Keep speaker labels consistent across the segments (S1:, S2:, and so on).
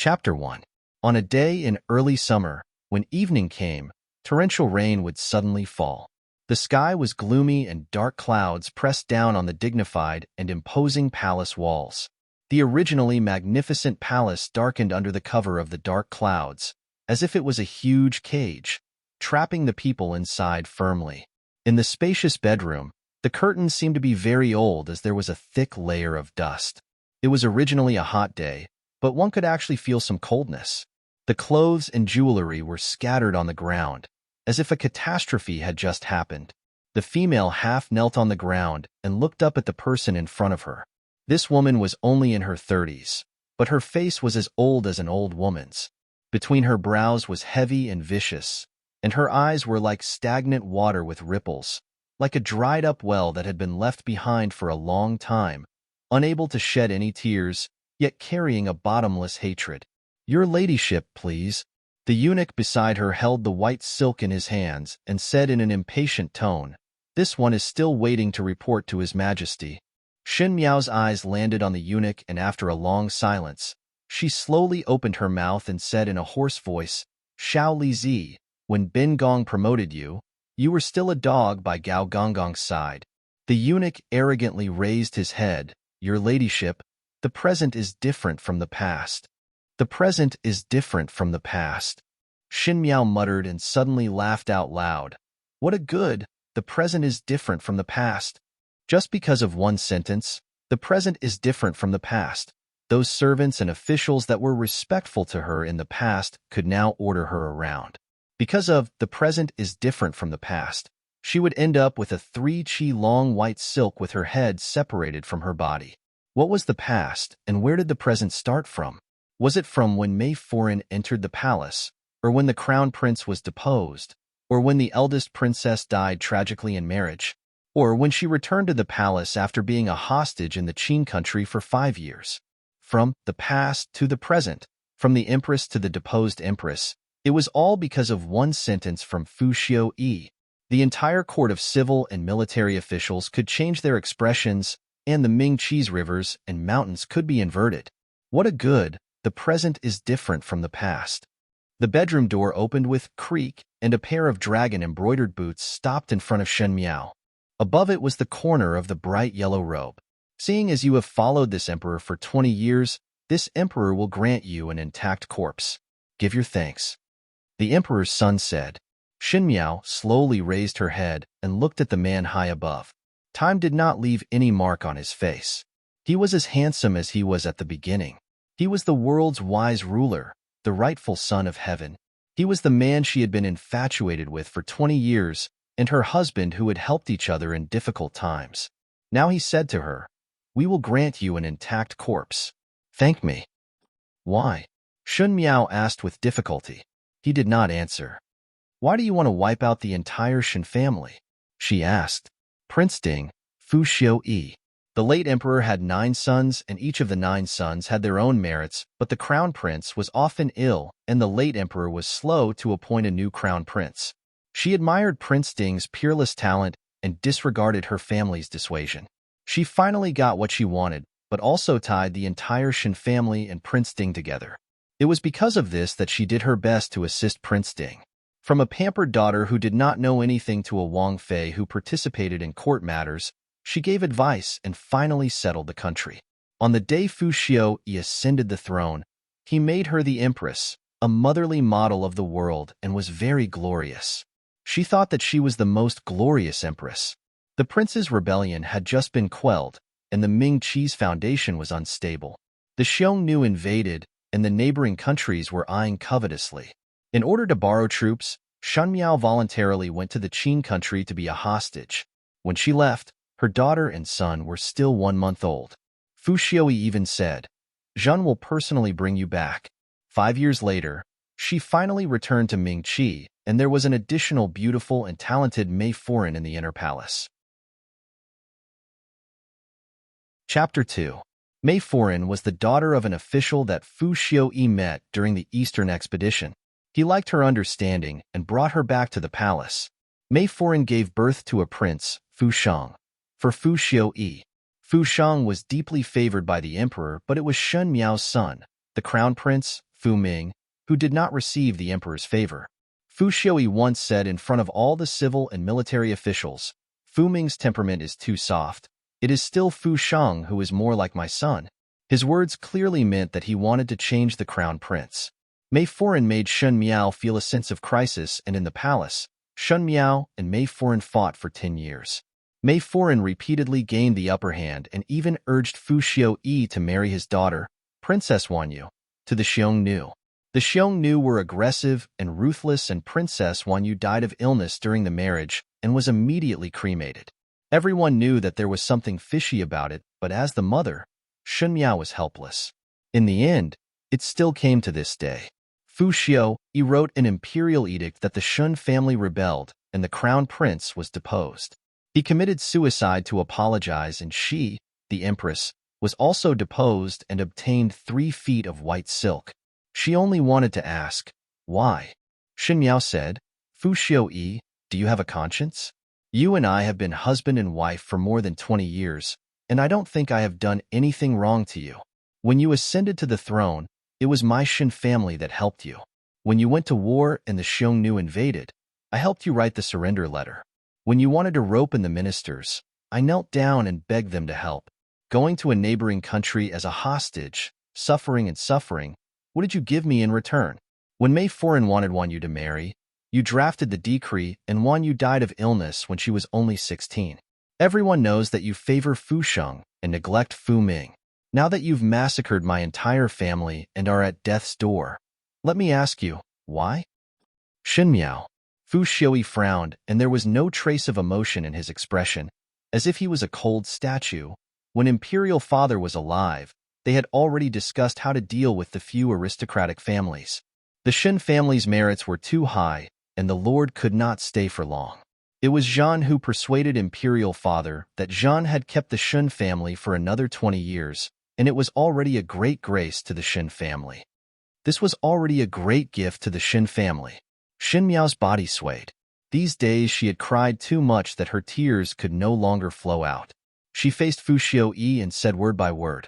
S1: Chapter 1. On a day in early summer, when evening came, torrential rain would suddenly fall. The sky was gloomy and dark clouds pressed down on the dignified and imposing palace walls. The originally magnificent palace darkened under the cover of the dark clouds, as if it was a huge cage, trapping the people inside firmly. In the spacious bedroom, the curtains seemed to be very old as there was a thick layer of dust. It was originally a hot day, but one could actually feel some coldness. The clothes and jewelry were scattered on the ground, as if a catastrophe had just happened. The female half knelt on the ground and looked up at the person in front of her. This woman was only in her 30s, but her face was as old as an old woman's. Between her brows was heavy and vicious, and her eyes were like stagnant water with ripples, like a dried-up well that had been left behind for a long time, unable to shed any tears, yet carrying a bottomless hatred. "Your ladyship, please." The eunuch beside her held the white silk in his hands and said in an impatient tone, "This one is still waiting to report to His Majesty." Shen Miao's eyes landed on the eunuch, and after a long silence, she slowly opened her mouth and said in a hoarse voice, "Xiao Li Zi, when Bin Gong promoted you, you were still a dog by Gao Gonggong's side." The eunuch arrogantly raised his head. "Your ladyship, the present is different from the past." "The present is different from the past." Shen Miao muttered and suddenly laughed out loud. What a good, "The present is different from the past." Just because of one sentence, the present is different from the past. Those servants and officials that were respectful to her in the past could now order her around. Because of "the present is different from the past," she would end up with a 3-chi long white silk with her head separated from her body. What was the past, and where did the present start from? Was it from when Mei Foreign entered the palace, or when the crown prince was deposed, or when the eldest princess died tragically in marriage, or when she returned to the palace after being a hostage in the Qin country for 5 years? From the past to the present, from the empress to the deposed empress, it was all because of one sentence from Fu Xiu-yi. The entire court of civil and military officials could change their expressions, and the Ming cheese rivers and mountains could be inverted. What a good, "The present is different from the past." The bedroom door opened with creak, and a pair of dragon-embroidered boots stopped in front of Shen Miao. Above it was the corner of the bright yellow robe. "Seeing as you have followed this emperor for 20 years, this emperor will grant you an intact corpse. Give your thanks." The emperor's son said. Shen Miao slowly raised her head and looked at the man high above. Time did not leave any mark on his face. He was as handsome as he was at the beginning. He was the world's wise ruler, the rightful son of heaven. He was the man she had been infatuated with for 20 years, and her husband who had helped each other in difficult times. Now he said to her, "We will grant you an intact corpse. Thank me." "Why?" Shen Miao asked with difficulty. He did not answer. "Why do you want to wipe out the entire Shen family?" she asked. Prince Ding, Fu Xiu-yi. The late emperor had 9 sons, and each of the 9 sons had their own merits, but the crown prince was often ill, and the late emperor was slow to appoint a new crown prince. She admired Prince Ding's peerless talent and disregarded her family's dissuasion. She finally got what she wanted, but also tied the entire Shen family and Prince Ding together. It was because of this that she did her best to assist Prince Ding. From a pampered daughter who did not know anything to a Wang Fei who participated in court matters, she gave advice and finally settled the country. On the day Fu Xiu-yi ascended the throne, he made her the empress, a motherly model of the world, and was very glorious. She thought that she was the most glorious empress. The prince's rebellion had just been quelled, and the Ming cheese foundation was unstable. The Xiongnu invaded, and the neighboring countries were eyeing covetously. In order to borrow troops, Shen Miao voluntarily went to the Qin country to be a hostage. When she left, her daughter and son were still 1 month old. Fu Xiuyi even said, "Zhen will personally bring you back." 5 years later, she finally returned to Ming Qi, and there was an additional beautiful and talented Mei Foreign in the inner palace. Chapter 2. Mei Foreign was the daughter of an official that Fu Xiuyi met during the Eastern expedition. He liked her understanding and brought her back to the palace. Mei Foreign gave birth to a prince, Fu Shang. For Fu Xiuyi, Fu Shang was deeply favored by the emperor, but it was Shen Miao's son, the crown prince, Fu Ming, who did not receive the emperor's favor. Fu Xiui once said in front of all the civil and military officials, "Fu Ming's temperament is too soft. It is still Fu Sheng who is more like my son." His words clearly meant that he wanted to change the crown prince. Mei Foren made Shen Miao feel a sense of crisis, and in the palace, Shen Miao and Mei Foren fought for 10 years. Mei Foren repeatedly gained the upper hand and even urged Fu Xiui to marry his daughter, Princess Wanyu, to the Xiongnu. The Xiongnu were aggressive and ruthless, and Princess Wanyu died of illness during the marriage and was immediately cremated. Everyone knew that there was something fishy about it, but as the mother, Shen Miao was helpless. In the end, it still came to this day. Fu Xiui wrote an imperial edict that the Shun family rebelled and the crown prince was deposed. He committed suicide to apologize, and she, the Empress, was also deposed and obtained 3 feet of white silk. She only wanted to ask, why? Shen Miao said, "Fu Xiui, do you have a conscience? You and I have been husband and wife for more than 20 years, and I don't think I have done anything wrong to you. When you ascended to the throne, it was my Shen family that helped you. When you went to war and the Xiongnu invaded, I helped you write the surrender letter. When you wanted to rope in the ministers, I knelt down and begged them to help. Going to a neighboring country as a hostage, suffering, what did you give me in return? When Mei Foren wanted Wanyu to marry, you drafted the decree, and Wanyu died of illness when she was only 16. Everyone knows that you favor Fu Sheng and neglect Fu Ming. Now that you've massacred my entire family and are at death's door, let me ask you, why?" Shen Miao. Fu Xiui frowned, and there was no trace of emotion in his expression, as if he was a cold statue. When Imperial Father was alive, they had already discussed how to deal with the few aristocratic families. The Shen family's merits were too high, and the Lord could not stay for long. It was Zhan who persuaded Imperial Father that Zhan had kept the Shen family for another 20 years, and it was already a great grace to the Shen family. This was already a great gift to the Shen family. Shen Miao's body swayed. These days she had cried too much that her tears could no longer flow out. She faced Fu Xiui and said word by word,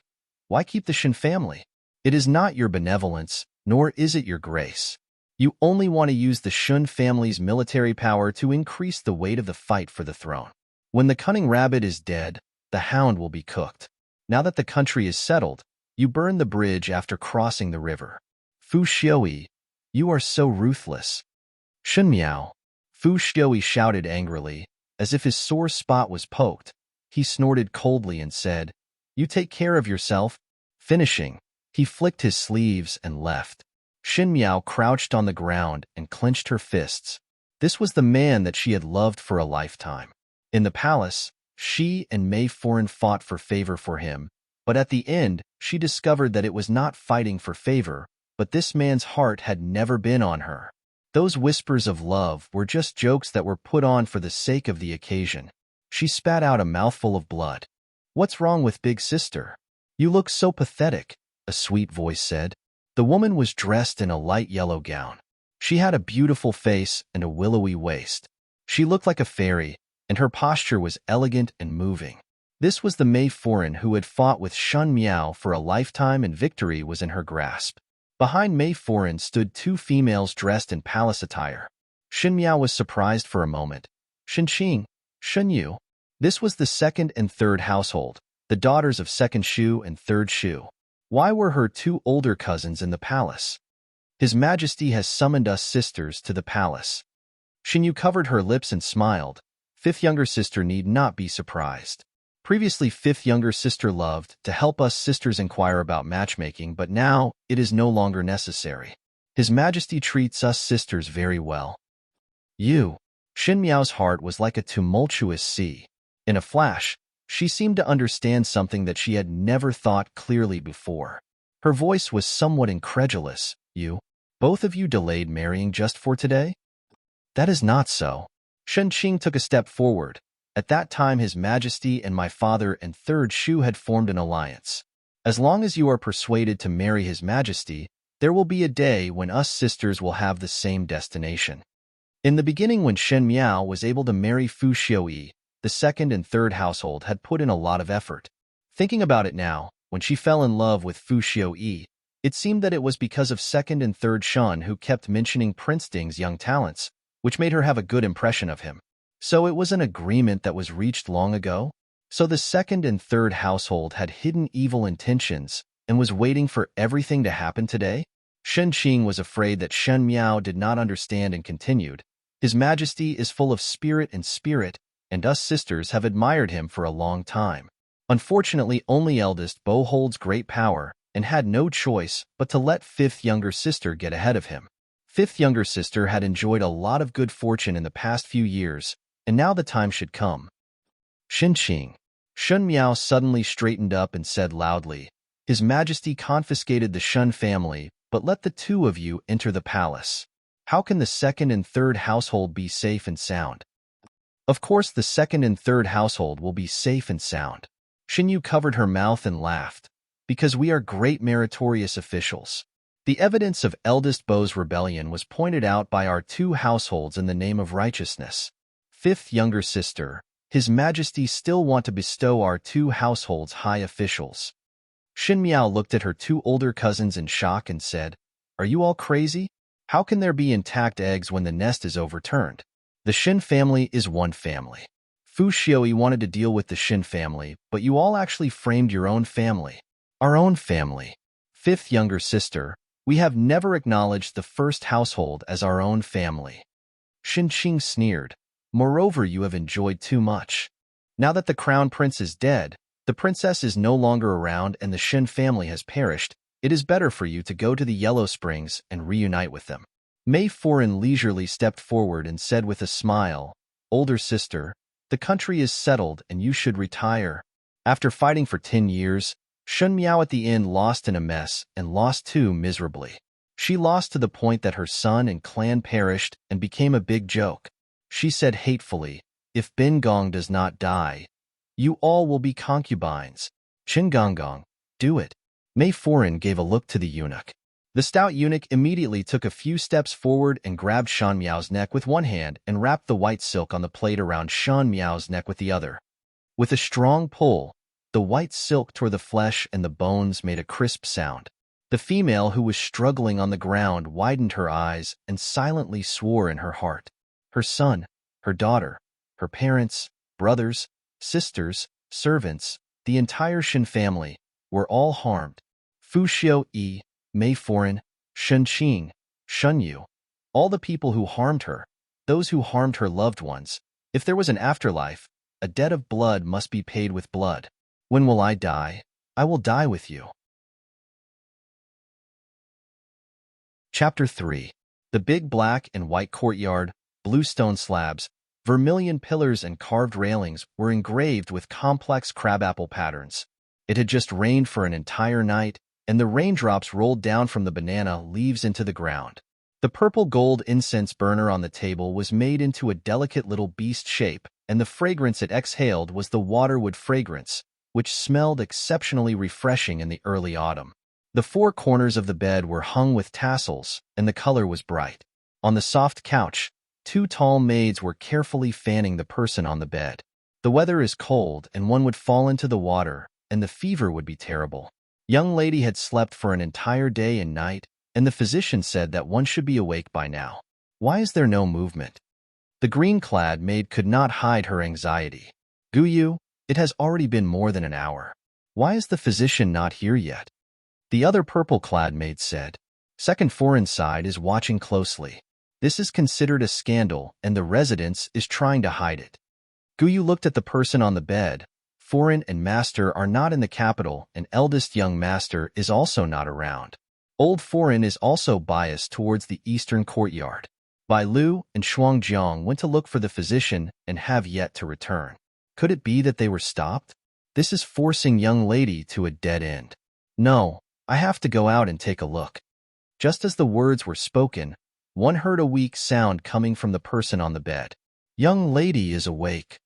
S1: "Why keep the Shen family? It is not your benevolence, nor is it your grace. You only want to use the Shen family's military power to increase the weight of the fight for the throne. When the cunning rabbit is dead, the hound will be cooked. Now that the country is settled, you burn the bridge after crossing the river. Fu Xiui, you are so ruthless." "Shen Miao," Fu Xiui shouted angrily, as if his sore spot was poked. He snorted coldly and said, "You take care of yourself." Finishing, he flicked his sleeves and left. Shen Miao crouched on the ground and clenched her fists. This was the man that she had loved for a lifetime. In the palace, she and Mei Foren fought for favor for him, but at the end, she discovered that it was not fighting for favor, but this man's heart had never been on her. Those whispers of love were just jokes that were put on for the sake of the occasion. She spat out a mouthful of blood. "What's wrong with big sister? You look so pathetic," a sweet voice said. The woman was dressed in a light yellow gown. She had a beautiful face and a willowy waist. She looked like a fairy, and her posture was elegant and moving. This was the Mei Foren who had fought with Shen Miao for a lifetime, and victory was in her grasp. Behind Mei Foren stood 2 females dressed in palace attire. Shen Miao was surprised for a moment. "Shen Qing, Shen Yu." This was the 2nd and 3rd household, the daughters of 2nd Shu and 3rd Shu. Why were her 2 older cousins in the palace? "His Majesty has summoned us sisters to the palace." Shen Yu covered her lips and smiled. 5th younger sister need not be surprised. Previously, 5th younger sister loved to help us sisters inquire about matchmaking, but now it is no longer necessary. His Majesty treats us sisters very well. "You." Shen Miao's heart was like a tumultuous sea. In a flash, she seemed to understand something that she had never thought clearly before. Her voice was somewhat incredulous. "You? Both of you delayed marrying just for today?" "That is not so." Shen Qing took a step forward. "At that time, His Majesty and my father and 3rd Shu had formed an alliance. As long as you are persuaded to marry His Majesty, there will be a day when us sisters will have the same destination." In the beginning, when Shen Miao was able to marry Fu Xiui, the 2nd and 3rd household had put in a lot of effort. Thinking about it now, when she fell in love with Fu Xiui, It seemed that it was because of second and third Shun who kept mentioning Prince Ding's young talents, which made her have a good impression of him. So it was an agreement that was reached long ago? So the second and third household had hidden evil intentions and was waiting for everything to happen today? Shen Qing was afraid that Shen Miao did not understand and continued. His Majesty is full of spirit, and us sisters have admired him for a long time. Unfortunately, only eldest Bo holds great power and had no choice but to let fifth younger sister get ahead of him. Fifth younger sister had enjoyed a lot of good fortune in the past few years, and now the time should come. Shen Qing. Shen Miao suddenly straightened up and said loudly, His Majesty confiscated the Shun family, but let the two of you enter the palace. How can the second and third household be safe and sound? Of course the second and third household will be safe and sound. Shen Yu covered her mouth and laughed, because we are great meritorious officials. The evidence of eldest Bo's rebellion was pointed out by our two households in the name of righteousness. Fifth younger sister, His Majesty still want to bestow our two households high officials. Shen Miao looked at her two older cousins in shock and said, Are you all crazy? How can there be intact eggs when the nest is overturned? The Shen family is one family. Fu Xiaoyi wanted to deal with the Shen family, but you all actually framed your own family. Our own family. Fifth younger sister, we have never acknowledged the first household as our own family. Shen Qing sneered. Moreover, you have enjoyed too much. Now that the crown prince is dead, the princess is no longer around and the Shen family has perished, it is better for you to go to the Yellow Springs and reunite with them. Mei Foreign leisurely stepped forward and said with a smile, Older sister, the country is settled and you should retire. After fighting for 10 years, Shen Miao at the end lost in a mess and lost too miserably. She lost to the point that her son and clan perished and became a big joke. She said hatefully, If Ben Gong does not die, you all will be concubines. Chen Gonggong, do it. Mei Foreign gave a look to the eunuch. The stout eunuch immediately took a few steps forward and grabbed Shan Miao's neck with one hand and wrapped the white silk on the plate around Shan Miao's neck with the other. With a strong pull, the white silk tore the flesh and the bones made a crisp sound. The female who was struggling on the ground widened her eyes and silently swore in her heart. Her son, her daughter, her parents, brothers, sisters, servants, the entire Shen family, were all harmed. Fu Xiaoyi, Mei Foreign, Shen Qing, Shen Yu, all the people who harmed her, those who harmed her loved ones. If there was an afterlife, a debt of blood must be paid with blood. When will I die? I will die with you. Chapter 3. The big black and white courtyard, blue stone slabs, vermilion pillars and carved railings were engraved with complex crabapple patterns. It had just rained for an entire night, and the raindrops rolled down from the banana leaves into the ground. The purple gold incense burner on the table was made into a delicate little beast shape, and the fragrance it exhaled was the waterwood fragrance, which smelled exceptionally refreshing in the early autumn. The four corners of the bed were hung with tassels, and the color was bright. On the soft couch, two tall maids were carefully fanning the person on the bed. The weather is cold, and one would fall into the water, and the fever would be terrible. Young lady had slept for an entire day and night, and the physician said that one should be awake by now. Why is there no movement? The green-clad maid could not hide her anxiety. Guyu, it has already been more than an hour. Why is the physician not here yet? The other purple-clad maid said. Second foreign side is watching closely. This is considered a scandal, and the residence is trying to hide it. Guyu looked at the person on the bed. Foreign and master are not in the capital, and eldest young master is also not around. Old foreign is also biased towards the eastern courtyard. Bai Lu and Shuangjiang went to look for the physician and have yet to return. Could it be that they were stopped? This is forcing young lady to a dead end. No, I have to go out and take a look. Just as the words were spoken, one heard a weak sound coming from the person on the bed. Young lady is awake.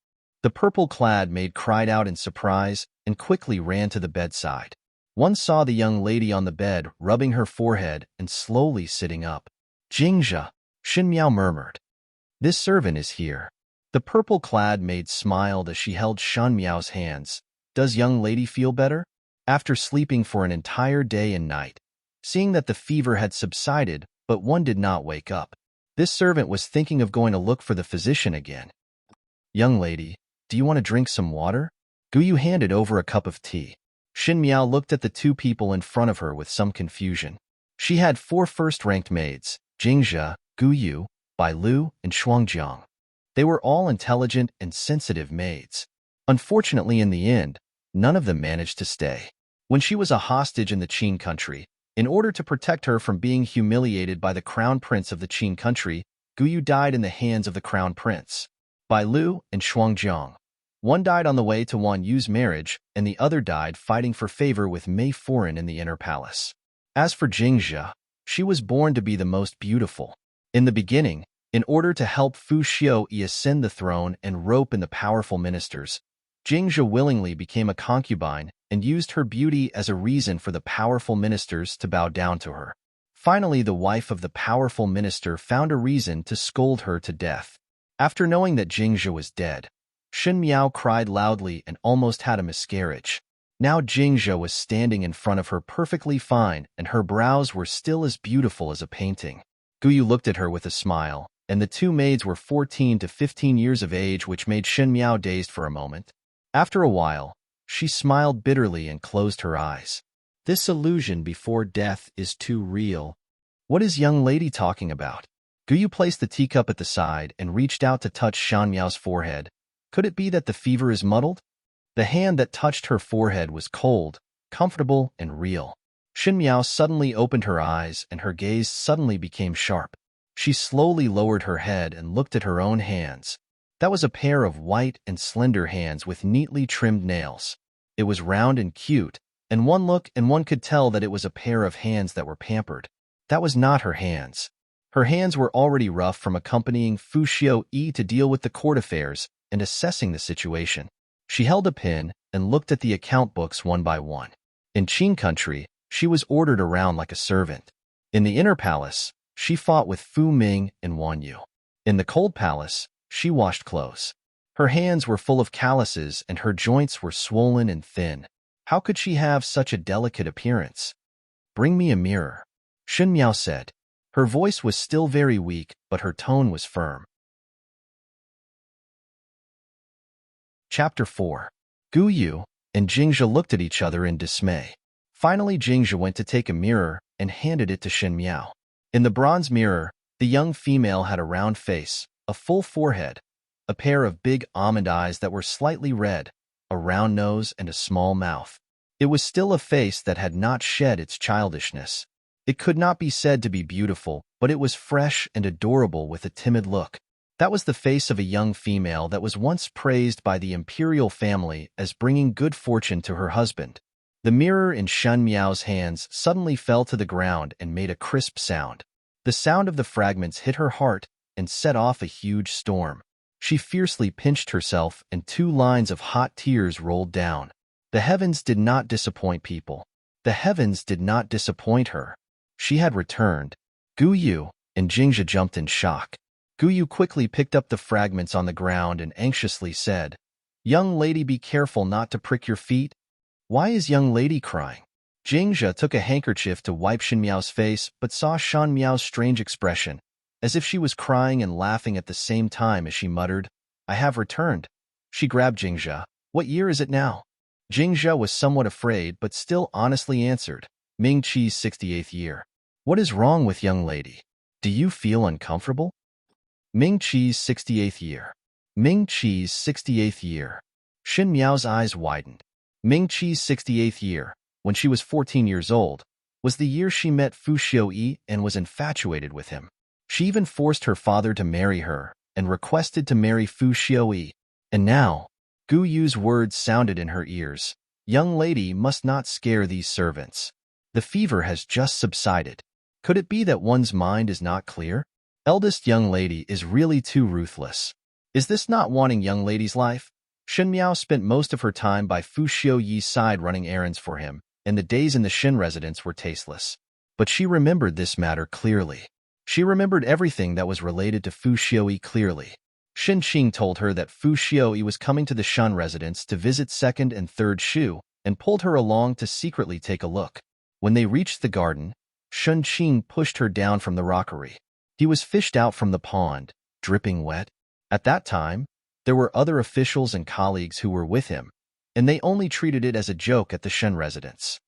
S1: The purple-clad maid cried out in surprise and quickly ran to the bedside. One saw the young lady on the bed rubbing her forehead and slowly sitting up. Jingzha, Shen Miao murmured. This servant is here. The purple-clad maid smiled as she held Shen Miao's hands. Does young lady feel better? After sleeping for an entire day and night, seeing that the fever had subsided, but one did not wake up. This servant was thinking of going to look for the physician again. "Young lady, do you want to drink some water?" Guyu handed over a cup of tea. Xin Miao looked at the two people in front of her with some confusion. She had 4 first-ranked maids, Jingzhe, Guyu, Bailu, and Shuangjiang. They were all intelligent and sensitive maids. Unfortunately, in the end, none of them managed to stay. When she was a hostage in the Qin country, in order to protect her from being humiliated by the crown prince of the Qin country, Guyu died in the hands of the crown prince. Bailu and Shuangjiang. One died on the way to Wan Yu's marriage, and the other died fighting for favor with Mei Foran in the inner palace. As for Jingzhe, she was born to be the most beautiful. In the beginning, in order to help Fu Xiuyi ascend the throne and rope in the powerful ministers, Jingzhe willingly became a concubine and used her beauty as a reason for the powerful ministers to bow down to her. Finally, the wife of the powerful minister found a reason to scold her to death. After knowing that Jingzhe was dead, Xin Miao cried loudly and almost had a miscarriage. Now Jingzhe was standing in front of her perfectly fine, and her brows were still as beautiful as a painting. Guyu looked at her with a smile, and the two maids were 14 to 15 years of age, which made Xin Miao dazed for a moment. After a while, she smiled bitterly and closed her eyes. This illusion before death is too real. What is young lady talking about? Guyu placed the teacup at the side and reached out to touch Shan Miao's forehead. Could it be that the fever is muddled? The hand that touched her forehead was cold, comfortable, and real. Xin Miao suddenly opened her eyes and her gaze suddenly became sharp. She slowly lowered her head and looked at her own hands. That was a pair of white and slender hands with neatly trimmed nails. It was round and cute, and one look and one could tell that it was a pair of hands that were pampered. That was not her hands. Her hands were already rough from accompanying Fu Xiuyi to deal with the court affairs and assessing the situation. She held a pen and looked at the account books one by one. In Qin country, she was ordered around like a servant. In the inner palace, she fought with Fu Ming and Wan Yu. In the cold palace, she washed clothes. Her hands were full of calluses and her joints were swollen and thin. How could she have such a delicate appearance? "Bring me a mirror," Xin Miao said. Her voice was still very weak, but her tone was firm. Chapter 4. Guyu and Jingzhe looked at each other in dismay. Finally, Jingzhe went to take a mirror and handed it to Xin Miao. In the bronze mirror, the young female had a round face, a full forehead, a pair of big almond eyes that were slightly red, a round nose, and a small mouth. It was still a face that had not shed its childishness. It could not be said to be beautiful, but it was fresh and adorable with a timid look. That was the face of a young female that was once praised by the imperial family as bringing good fortune to her husband. The mirror in Shan Miao's hands suddenly fell to the ground and made a crisp sound. The sound of the fragments hit her heart and set off a huge storm. She fiercely pinched herself and 2 lines of hot tears rolled down. The heavens did not disappoint people. The heavens did not disappoint her. She had returned. Guyu and Jingzhe jumped in shock. Guyu quickly picked up the fragments on the ground and anxiously said, "Young lady, be careful not to prick your feet." "Why is young lady crying?" Jingzhe took a handkerchief to wipe Xin Miao's face, but saw Shan Miao's strange expression, as if she was crying and laughing at the same time as she muttered, "I have returned." She grabbed Jingzhe. "What year is it now?" Jingzhe was somewhat afraid, but still honestly answered, "Ming Qi's 68th year." "What is wrong with young lady? Do you feel uncomfortable?" Ming Qi's 68th year. Ming Qi's 68th year. Xin Miao's eyes widened. Ming Qi's 68th year, when she was 14 years old, was the year she met Fu Xiuyi and was infatuated with him. She even forced her father to marry her and requested to marry Fu Xiuyi. And now, Gu Yu's words sounded in her ears. "Young lady must not scare these servants. The fever has just subsided. Could it be that one's mind is not clear? Eldest young lady is really too ruthless. Is this not wanting young lady's life?" Xin Miao spent most of her time by Fu Xiuyi's side running errands for him, and the days in the Xin residence were tasteless. But she remembered this matter clearly. She remembered everything that was related to Fu Xiuyi clearly. Xin Qing told her that Fu Xiuyi was coming to the Shan residence to visit 2nd and 3rd Shu, and pulled her along to secretly take a look. When they reached the garden, Shun Qing pushed her down from the rockery. He was fished out from the pond, dripping wet. At that time, there were other officials and colleagues who were with him, and they only treated it as a joke at the Shun residence.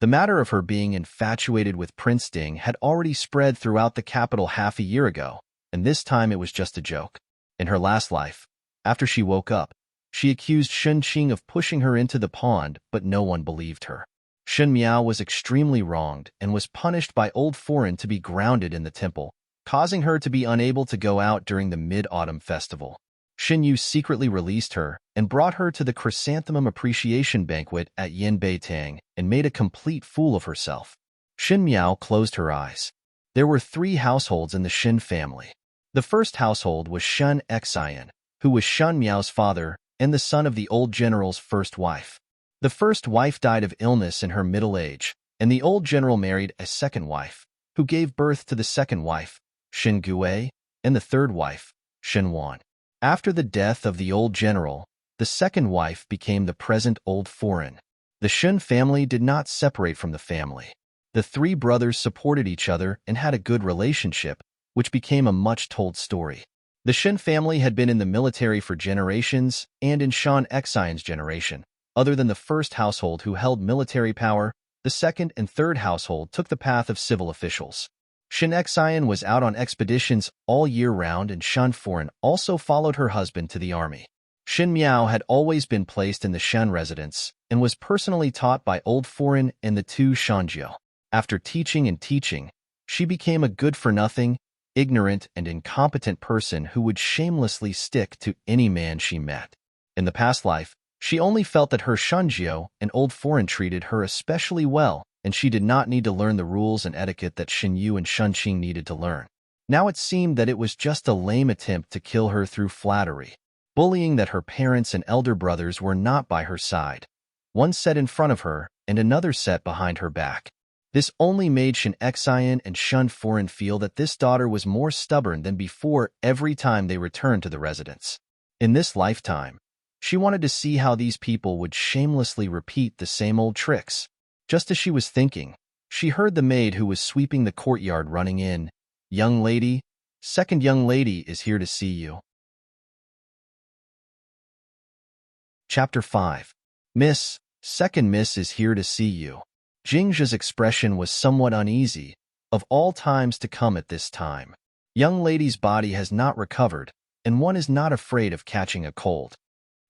S1: The matter of her being infatuated with Prince Ding had already spread throughout the capital half a year ago, and this time it was just a joke. In her last life, after she woke up, she accused Shun Qing of pushing her into the pond, but no one believed her. Shun Miao was extremely wronged and was punished by Old Foreign to be grounded in the temple, causing her to be unable to go out during the Mid-Autumn Festival. Xin Yu secretly released her and brought her to the Chrysanthemum Appreciation Banquet at Yin Beitang and made a complete fool of herself. Xin Miao closed her eyes. There were 3 households in the Xin family. The first household was Shun Xian, who was Shun Miao's father and the son of the old general's first wife. The first wife died of illness in her middle age, and the old general married a second wife, who gave birth to the second wife, Xin Gui, and the third wife, Xin Wan. After the death of the old general, the second wife became the present Old Foreign. The Shun family did not separate from the family. The 3 brothers supported each other and had a good relationship, which became a much-told story. The Shun family had been in the military for generations, and in Shun Xian's generation, other than the first household who held military power, the second and third household took the path of civil officials. Shun Xian was out on expeditions all year round, and Shun Foreign also followed her husband to the army. Xin Miao had always been placed in the Shun residence and was personally taught by Old Foreign and the 2 Shanjiu. After teaching and teaching, she became a good-for-nothing, ignorant, and incompetent person who would shamelessly stick to any man she met. In the past life, she only felt that her Shanjiu and Old Foreign treated her especially well, and she did not need to learn the rules and etiquette that Xin Yu and Shun Qing needed to learn. Now it seemed that it was just a lame attempt to kill her through flattery, bullying that her parents and elder brothers were not by her side. One set in front of her, and another set behind her back. This only made Shun Xian and Shun Foreign feel that this daughter was more stubborn than before every time they returned to the residence. In this lifetime, she wanted to see how these people would shamelessly repeat the same old tricks. Just as she was thinking, she heard the maid who was sweeping the courtyard running in. "Young lady, second young lady is here to see you." Chapter 5. Miss, second miss is here to see you. Jingzha's expression was somewhat uneasy, of all times to come at this time. Young lady's body has not recovered, and one is not afraid of catching a cold.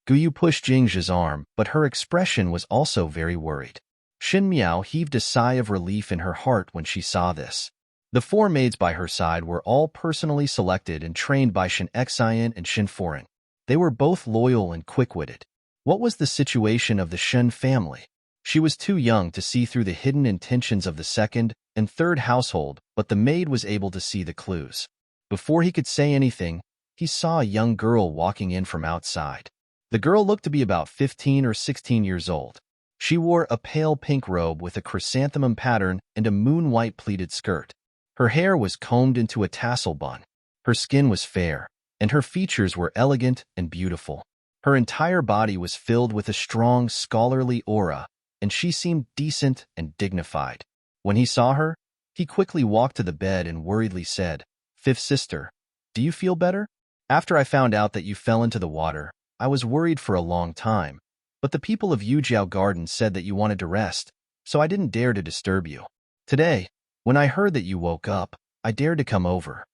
S1: Guyu pushed Jingzha's arm, but her expression was also very worried. Xin Miao heaved a sigh of relief in her heart when she saw this. The 4 maids by her side were all personally selected and trained by Shun Xian and Xin Foreign. They were both loyal and quick-witted. What was the situation of the Shun family? She was too young to see through the hidden intentions of the second and third household, but the maid was able to see the clues. Before he could say anything, he saw a young girl walking in from outside. The girl looked to be about 15 or 16 years old. She wore a pale pink robe with a chrysanthemum pattern and a moon-white pleated skirt. Her hair was combed into a tassel bun. Her skin was fair, and her features were elegant and beautiful. Her entire body was filled with a strong, scholarly aura, and she seemed decent and dignified. When he saw her, he quickly walked to the bed and worriedly said, "Fifth sister, do you feel better? After I found out that you fell into the water, I was worried for a long time. But the people of Yujiao Garden said that you wanted to rest, so I didn't dare to disturb you. Today, when I heard that you woke up, I dared to come over."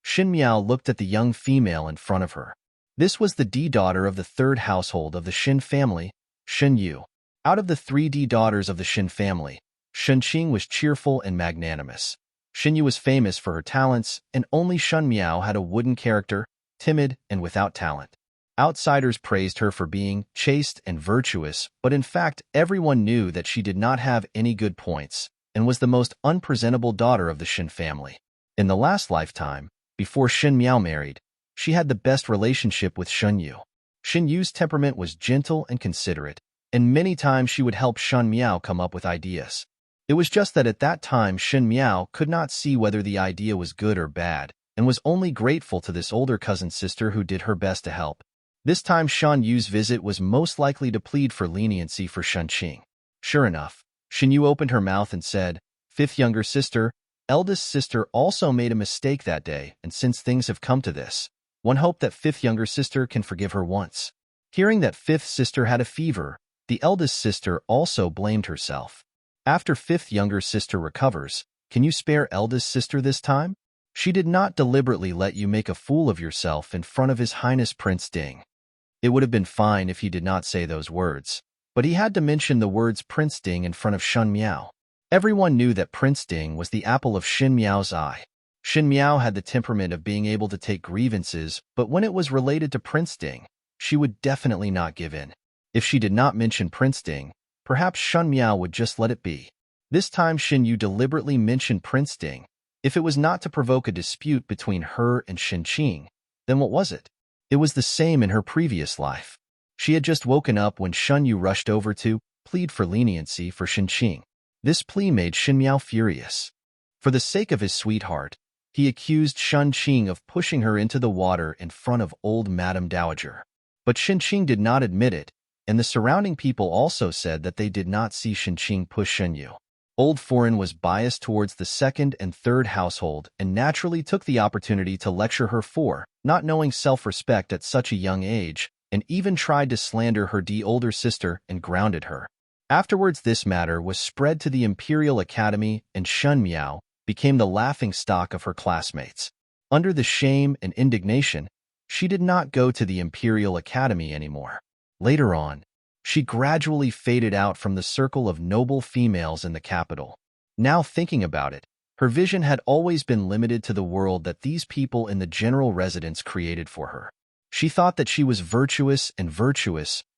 S1: Xin Miao looked at the young female in front of her. This was the D daughter of the 3rd household of the Xin family, Xin Yu. Out of the 3 D daughters of the Xin family, Shun Qing was cheerful and magnanimous. Xin Yu was famous for her talents, and only Shun Miao had a wooden character, timid and without talent. Outsiders praised her for being chaste and virtuous, but in fact everyone knew that she did not have any good points, and was the most unpresentable daughter of the Xin family. In the last lifetime, before Xin Miao married, she had the best relationship with Shun Yu. Xin Yu's temperament was gentle and considerate, and many times she would help Shun Miao come up with ideas. It was just that at that time Xin Miao could not see whether the idea was good or bad, and was only grateful to this older cousin sister who did her best to help. This time Shan Yu's visit was most likely to plead for leniency for Shun Qing. Sure enough, Xin Yu opened her mouth and said, "Fifth younger sister, eldest sister also made a mistake that day, and since things have come to this, one hoped that fifth younger sister can forgive her once. Hearing that fifth sister had a fever, the eldest sister also blamed herself. After fifth younger sister recovers, can you spare eldest sister this time? She did not deliberately let you make a fool of yourself in front of His Highness Prince Ding. It would have been fine if he did not say those words, but he had to mention the words Prince Ding in front of Shen Miao. Everyone knew that Prince Ding was the apple of Shen Miao's eye. Shen Miao had the temperament of being able to take grievances, but when it was related to Prince Ding, she would definitely not give in. If she did not mention Prince Ding, perhaps Shen Miao would just let it be. This time Shen Yu deliberately mentioned Prince Ding. If it was not to provoke a dispute between her and Shen Qing, then what was it? It was the same in her previous life. She had just woken up when Shen Yu rushed over to plead for leniency for Shen Qing. This plea made Shen Miao furious. For the sake of his sweetheart, he accused Shen Qing of pushing her into the water in front of old Madame Dowager. But Shen Qing did not admit it, and the surrounding people also said that they did not see Shen Qing push Shen Yu. Old Foreign was biased towards the second and third household and naturally took the opportunity to lecture her for not knowing self-respect at such a young age, and even tried to slander her older sister and grounded her. Afterwards, this matter was spread to the Imperial Academy, and Shen Miao became the laughingstock of her classmates. Under the shame and indignation, she did not go to the Imperial Academy anymore. Later on, she gradually faded out from the circle of noble females in the capital. Now thinking about it, her vision had always been limited to the world that these people in the general residence created for her. She thought that she was virtuous,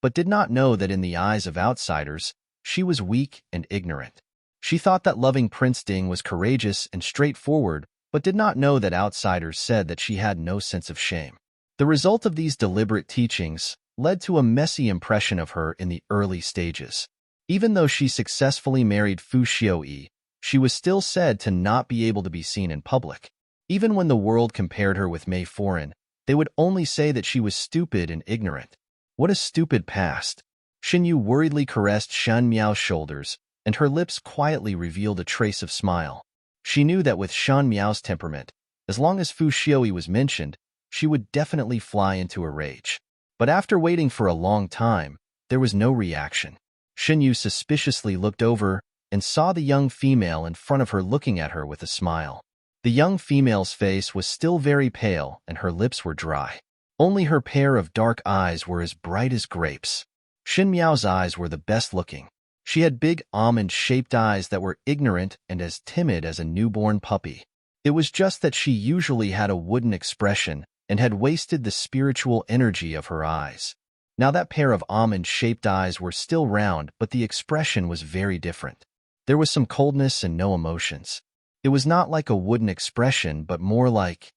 S1: but did not know that in the eyes of outsiders, she was weak and ignorant. She thought that loving Prince Ding was courageous and straightforward, but did not know that outsiders said that she had no sense of shame. The result of these deliberate teachings led to a messy impression of her in the early stages. Even though she successfully married Fu Xiaoyi, she was still said to not be able to be seen in public. Even when the world compared her with Mei Foreign, they would only say that she was stupid and ignorant. What a stupid past. Shen Yu worriedly caressed Shen Miao's shoulders, and her lips quietly revealed a trace of smile. She knew that with Shen Miao's temperament, as long as Fu Xiaoyi was mentioned, she would definitely fly into a rage. But after waiting for a long time, there was no reaction. Shen Yu suspiciously looked over and saw the young female in front of her looking at her with a smile. The young female's face was still very pale and her lips were dry. Only her pair of dark eyes were as bright as grapes. Shen Miao's eyes were the best looking. She had big almond-shaped eyes that were ignorant and as timid as a newborn puppy. It was just that she usually had a wooden expression and had wasted the spiritual energy of her eyes. Now that pair of almond-shaped eyes were still round, but the expression was very different. There was some coldness and no emotions. It was not like a wooden expression, but more like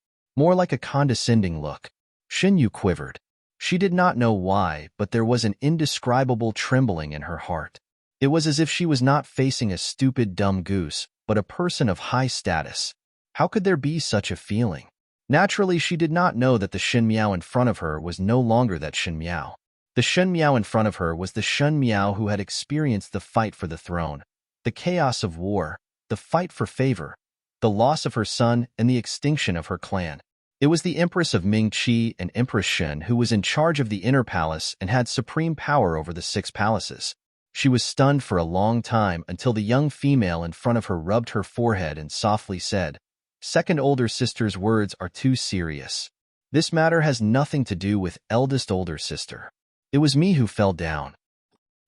S1: a condescending look. Shen Yu quivered. She did not know why, but there was an indescribable trembling in her heart. It was as if she was not facing a stupid dumb goose, but a person of high status. How could there be such a feeling? Naturally, she did not know that the Shen Miao in front of her was no longer that Shen Miao. The Shen Miao in front of her was the Shen Miao who had experienced the fight for the throne, the chaos of war, the fight for favor, the loss of her son, and the extinction of her clan. It was the Empress of Ming-Chi and Empress Shen who was in charge of the inner palace and had supreme power over the 6 palaces. She was stunned for a long time until the young female in front of her rubbed her forehead and softly said, "Second older sister's words are too serious. This matter has nothing to do with eldest older sister. It was me who fell down."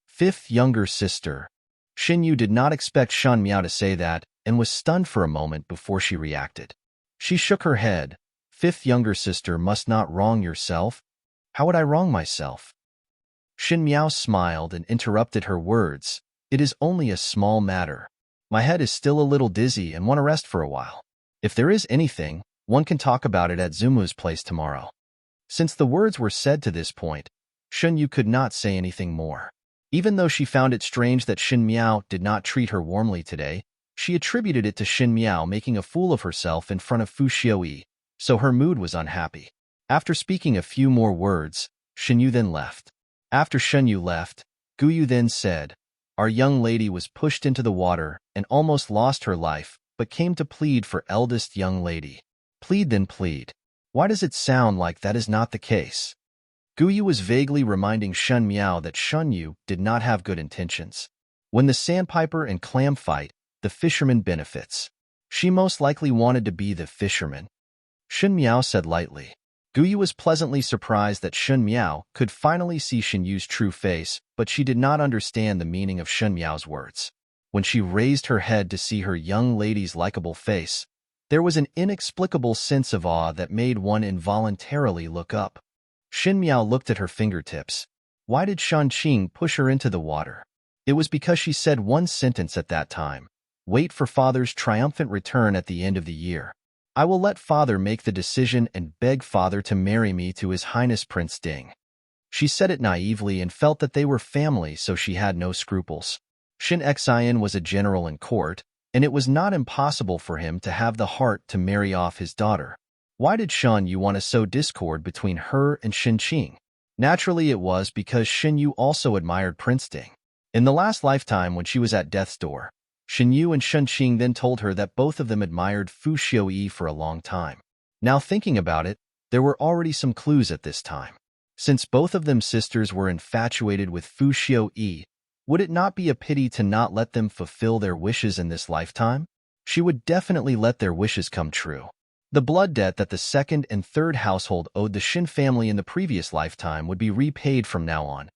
S1: Fifth younger sister. Shen Yu did not expect Shen Miao to say that and was stunned for a moment before she reacted. She shook her head. "Fifth younger sister must not wrong yourself." "How would I wrong myself?" Shen Miao smiled and interrupted her words. "It is only a small matter. My head is still a little dizzy and want to rest for a while. If there is anything, one can talk about it at Zumu's place tomorrow." Since the words were said to this point, Shen Yu could not say anything more. Even though she found it strange that Shen Miao did not treat her warmly today, she attributed it to Shen Miao making a fool of herself in front of Fu Xiaoyi, so her mood was unhappy. After speaking a few more words, Shen Yu then left. After Shen Yu left, Gu Yu then said, "Our young lady was pushed into the water and almost lost her life, but came to plead for eldest young lady. Plead then plead. Why does it sound like that is not the case? Guyu was vaguely reminding Shun Miao that Shun Yu did not have good intentions. When the sandpiper and clam fight, the fisherman benefits. She most likely wanted to be the fisherman. Shun Miao said lightly. Guyu was pleasantly surprised that Shun Miao could finally see Shin Yu's true face, but she did not understand the meaning of Shun Miao's words. When she raised her head to see her young lady's likable face, there was an inexplicable sense of awe that made one involuntarily look up. Shin Miao looked at her fingertips. Why did Shan Qing push her into the water? It was because she said one sentence at that time. Wait for father's triumphant return at the end of the year. I will let father make the decision and beg father to marry me to His Highness Prince Ding. She said it naively and felt that they were family, so she had no scruples. Shin Xian was a general in court, and it was not impossible for him to have the heart to marry off his daughter. Why did Shan Yu want to sow discord between her and Shin Qing? Naturally, it was because Shin Yu also admired Prince Ding. In the last lifetime, when she was at death's door, Shin Yu and Shin Qing then told her that both of them admired Fu Xiuyi for a long time. Now thinking about it, there were already some clues at this time. Since both of them sisters were infatuated with Fu Xiuyi, would it not be a pity to not let them fulfill their wishes in this lifetime? She would definitely let their wishes come true. The blood debt that the second and third household owed the Shin family in the previous lifetime would be repaid from now on.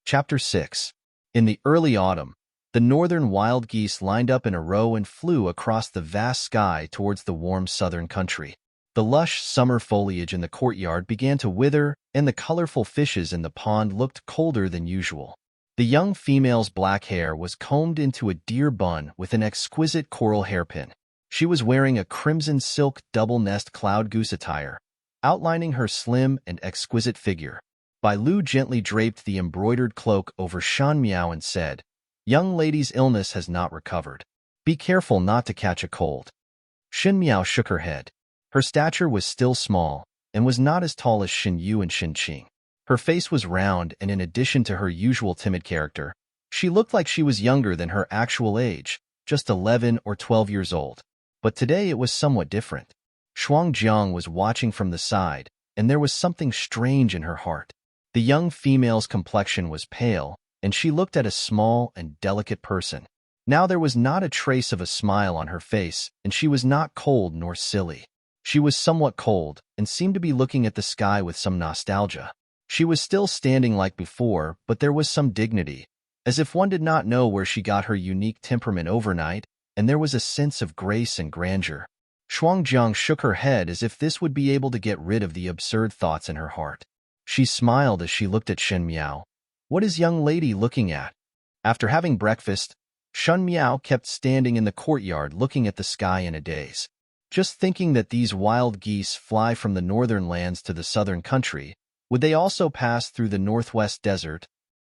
S1: Chapter 6. In the early autumn, the northern wild geese lined up in a row and flew across the vast sky towards the warm southern country. The lush summer foliage in the courtyard began to wither, and the colorful fishes in the pond looked colder than usual. The young female's black hair was combed into a deer bun with an exquisite coral hairpin. She was wearing a crimson silk double-nest cloud goose attire, outlining her slim and exquisite figure. Bai Lu gently draped the embroidered cloak over Shan Miao and said, "Young lady's illness has not recovered. Be careful not to catch a cold." Shin Miao shook her head. Her stature was still small, and was not as tall as Shin Yu and Shin Qing. Her face was round, and in addition to her usual timid character, she looked like she was younger than her actual age, just 11 or 12 years old. But today it was somewhat different. Shuang Jiang was watching from the side, and there was something strange in her heart. The young female's complexion was pale, and she looked at a small and delicate person. Now there was not a trace of a smile on her face, and she was not cold nor silly. She was somewhat cold, and seemed to be looking at the sky with some nostalgia. She was still standing like before, but there was some dignity, as if one did not know where she got her unique temperament overnight, and there was a sense of grace and grandeur. Shuangjiang shook her head as if this would be able to get rid of the absurd thoughts in her heart. She smiled as she looked at Shen Miao. "What is young lady looking at?" After having breakfast, Shen Miao kept standing in the courtyard looking at the sky in a daze. Just thinking that these wild geese fly from the northern lands to the southern country, would they also pass through the northwest desert?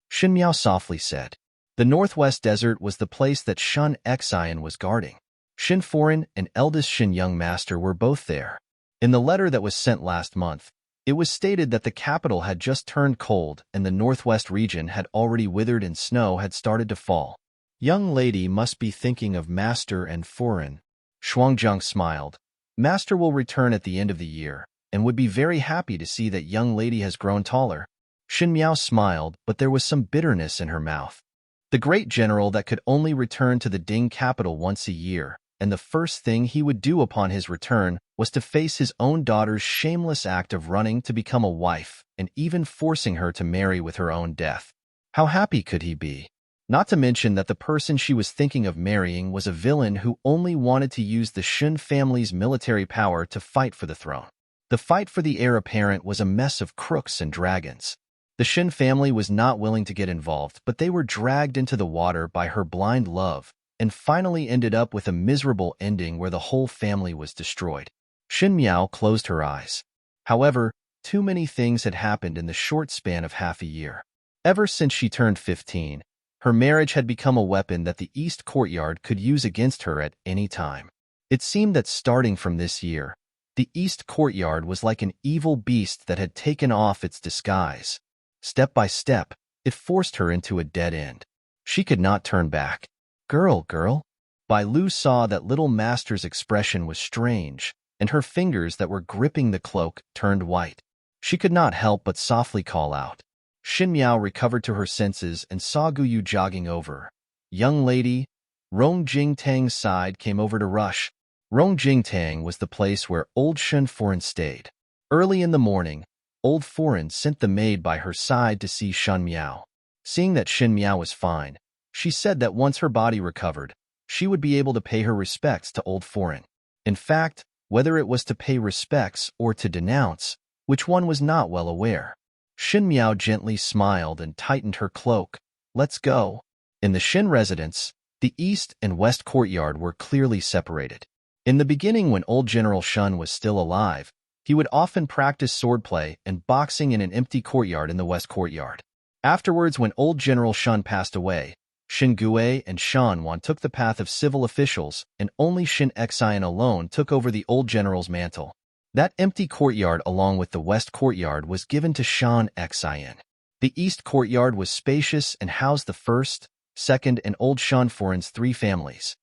S1: Shen Miao softly said. The northwest desert was the place that Shun Xian was guarding. Shin Foreign and eldest Shin Young Master were both there. In the letter that was sent last month, it was stated that the capital had just turned cold and the northwest region had already withered and snow had started to fall. Young lady must be thinking of Master and Foreign. Shuangjiang smiled. Master will return at the end of the year, and would be very happy to see that young lady has grown taller. Shin Miao smiled, but there was some bitterness in her mouth. The great general that could only return to the Ding capital once a year, and the first thing he would do upon his return was to face his own daughter's shameless act of running to become a wife, and even forcing her to marry with her own death. How happy could he be? Not to mention that the person she was thinking of marrying was a villain who only wanted to use the Shun family's military power to fight for the throne. The fight for the heir apparent was a mess of crooks and dragons. The Shin family was not willing to get involved, but they were dragged into the water by her blind love, and finally ended up with a miserable ending where the whole family was destroyed. Shin Miao closed her eyes. However, too many things had happened in the short span of half a year. Ever since she turned 15, her marriage had become a weapon that the East Courtyard could use against her at any time. It seemed that starting from this year, the East Courtyard was like an evil beast that had taken off its disguise. Step by step, it forced her into a dead end. She could not turn back. Girl, girl. Bai Lu saw that little master's expression was strange, and her fingers that were gripping the cloak turned white. She could not help but softly call out. Xin Miao recovered to her senses and saw Guyu jogging over. Young lady, Rong Jingtang's side came over to rush. Rong Jingtang was the place where old Shen Foreign stayed. Early in the morning, old Foreign sent the maid by her side to see Shen Miao. Seeing that Shen Miao was fine, she said that once her body recovered, she would be able to pay her respects to old Foreign. In fact, whether it was to pay respects or to denounce, which one was not well aware. Shen Miao gently smiled and tightened her cloak. Let's go. In the Shen residence, the east and west courtyard were clearly separated. In the beginning, when old General Shun was still alive, he would often practice swordplay and boxing in an empty courtyard in the west courtyard. Afterwards, when old General Shun passed away, Shin Gue and Shan Wan took the path of civil officials, and only Shin Xian alone took over the old general's mantle. That empty courtyard along with the west courtyard was given to Shan Xian. The east courtyard was spacious and housed the first, second, and old Shan Foreign's 3 families.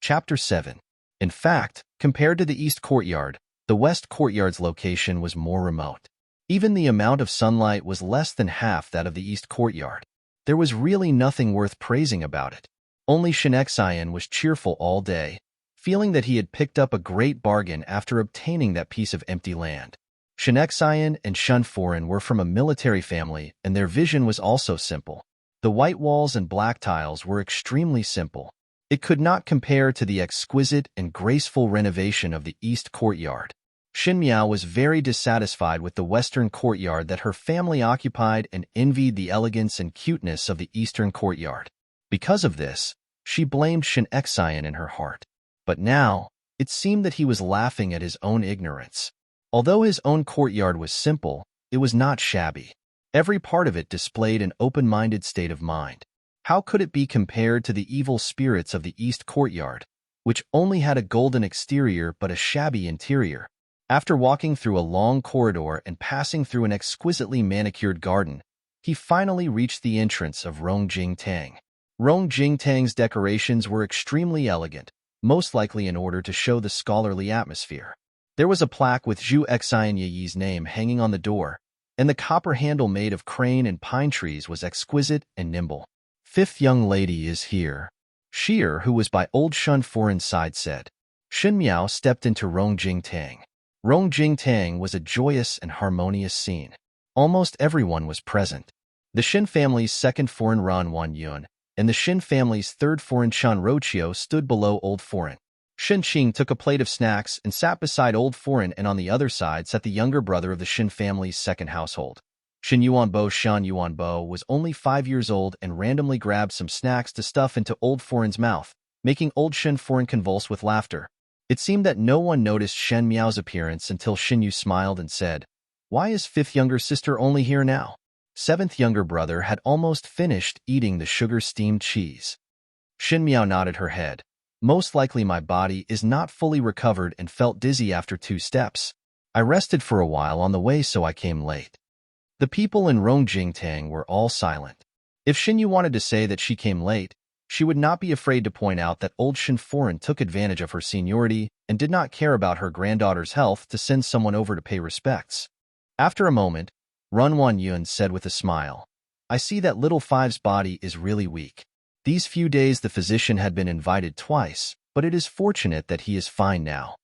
S1: Chapter 7. In fact, compared to the east courtyard, the west courtyard's location was more remote. Even the amount of sunlight was less than half that of the east courtyard. There was really nothing worth praising about it. Only Shin Xian was cheerful all day, feeling that he had picked up a great bargain after obtaining that piece of empty land. Shin Xian and Shun Foreign were from a military family, and their vision was also simple. The white walls and black tiles were extremely simple. It could not compare to the exquisite and graceful renovation of the east courtyard. Xin Miao was very dissatisfied with the western courtyard that her family occupied and envied the elegance and cuteness of the eastern courtyard. Because of this, she blamed Shin Xian in her heart. But now, it seemed that he was laughing at his own ignorance. Although his own courtyard was simple, it was not shabby. Every part of it displayed an open-minded state of mind. How could it be compared to the evil spirits of the east courtyard, which only had a golden exterior but a shabby interior? After walking through a long corridor and passing through an exquisitely manicured garden, he finally reached the entrance of Rong Jingtang. Rong Jingtang's decorations were extremely elegant, most likely in order to show the scholarly atmosphere. There was a plaque with Zhu Xian Yi's name hanging on the door, and the copper handle made of crane and pine trees was exquisite and nimble. 5th young lady is here. Sheer, who was by old Shun Foreign's side, said. Xin Miao stepped into Rong Jingtang. Rong Jingtang was a joyous and harmonious scene. Almost everyone was present. The Xin family's 2nd foreign Ran Wan Yun and the Xin family's 3rd foreign Chan Rochio stood below old foreign. Xin Qing took a plate of snacks and sat beside old foreign, and on the other side sat the younger brother of the Xin family's 2nd household. Shan Yuanbo was only 5 years old and randomly grabbed some snacks to stuff into old Foreign's mouth, making old Shen Foreign convulse with laughter. It seemed that no one noticed Shen Miao's appearance until Shin Yu smiled and said, "Why is 5th younger sister only here now?" 7th younger brother had almost finished eating the sugar-steamed cheese. Shin Miao nodded her head. "Most likely my body is not fully recovered and felt dizzy after 2 steps. I rested for a while on the way, so I came late." The people in Rong Jingtang were all silent. If Xin Yu wanted to say that she came late, she would not be afraid to point out that old Shin Foreign took advantage of her seniority and did not care about her granddaughter's health to send someone over to pay respects. After a moment, Run Wan Yun said with a smile, "I see that little Five's body is really weak. These few days the physician had been invited twice, but it is fortunate that he is fine now."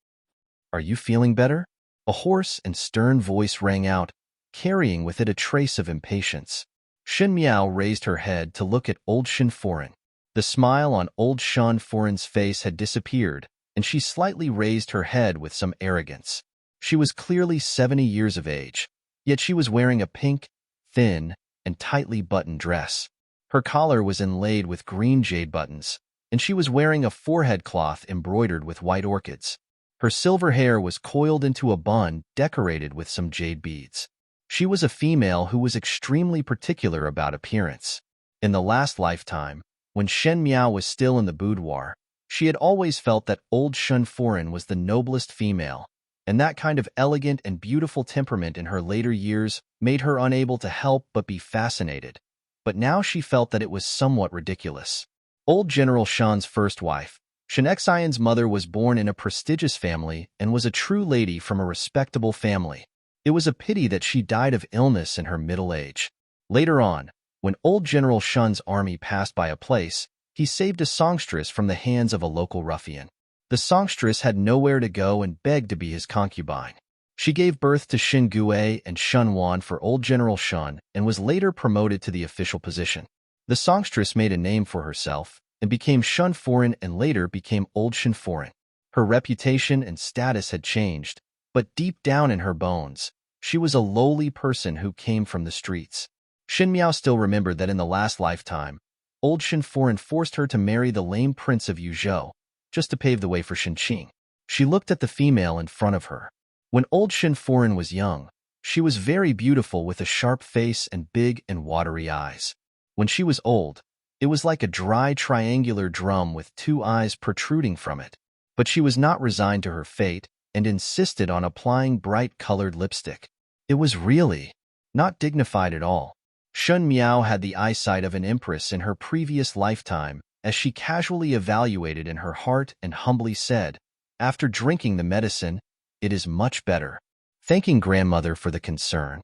S1: "Are you feeling better?" A hoarse and stern voice rang out, carrying with it a trace of impatience. Xin Miao raised her head to look at old Shin Foreign. The smile on old Shan Foreign's face had disappeared, and she slightly raised her head with some arrogance. She was clearly 70 years of age, yet she was wearing a pink, thin, and tightly buttoned dress. Her collar was inlaid with green jade buttons, and she was wearing a forehead cloth embroidered with white orchids. Her silver hair was coiled into a bun decorated with some jade beads. She was a female who was extremely particular about appearance. In the last lifetime, when Shen Miao was still in the boudoir, she had always felt that old Shun Foreign was the noblest female, and that kind of elegant and beautiful temperament in her later years made her unable to help but be fascinated. But now she felt that it was somewhat ridiculous. Old General Shan's first wife, Shinexion's mother, was born in a prestigious family and was a true lady from a respectable family. It was a pity that she died of illness in her middle age. Later on, when old General Shun's army passed by a place, he saved a songstress from the hands of a local ruffian. The songstress had nowhere to go and begged to be his concubine. She gave birth to Shin Gue and Shun Wan for old General Shun and was later promoted to the official position. The songstress made a name for herself and became Shun Foreign and later became Old Shin Foreign. Her reputation and status had changed, but deep down in her bones, she was a lowly person who came from the streets. Shin Miao still remembered that in the last lifetime, Old Shin Foreign forced her to marry the lame prince of Yuzhou, just to pave the way for Shin Qing. She looked at the female in front of her. When old Shin Foreign was young, she was very beautiful with a sharp face and big and watery eyes. When she was old, it was like a dry triangular drum with two eyes protruding from it. But she was not resigned to her fate and insisted on applying bright-colored lipstick. It was really not dignified at all. Shun Miao had the eyesight of an empress in her previous lifetime, as she casually evaluated in her heart and humbly said, "After drinking the medicine, it is much better," thanking grandmother for the concern.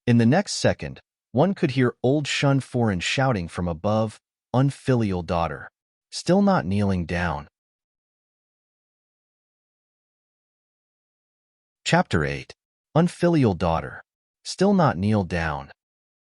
S1: In the next second, one could hear old Shun Foreign shouting from above, "Unfilial daughter, still not kneeling down." Chapter 8. Unfilial daughter, still not kneel down.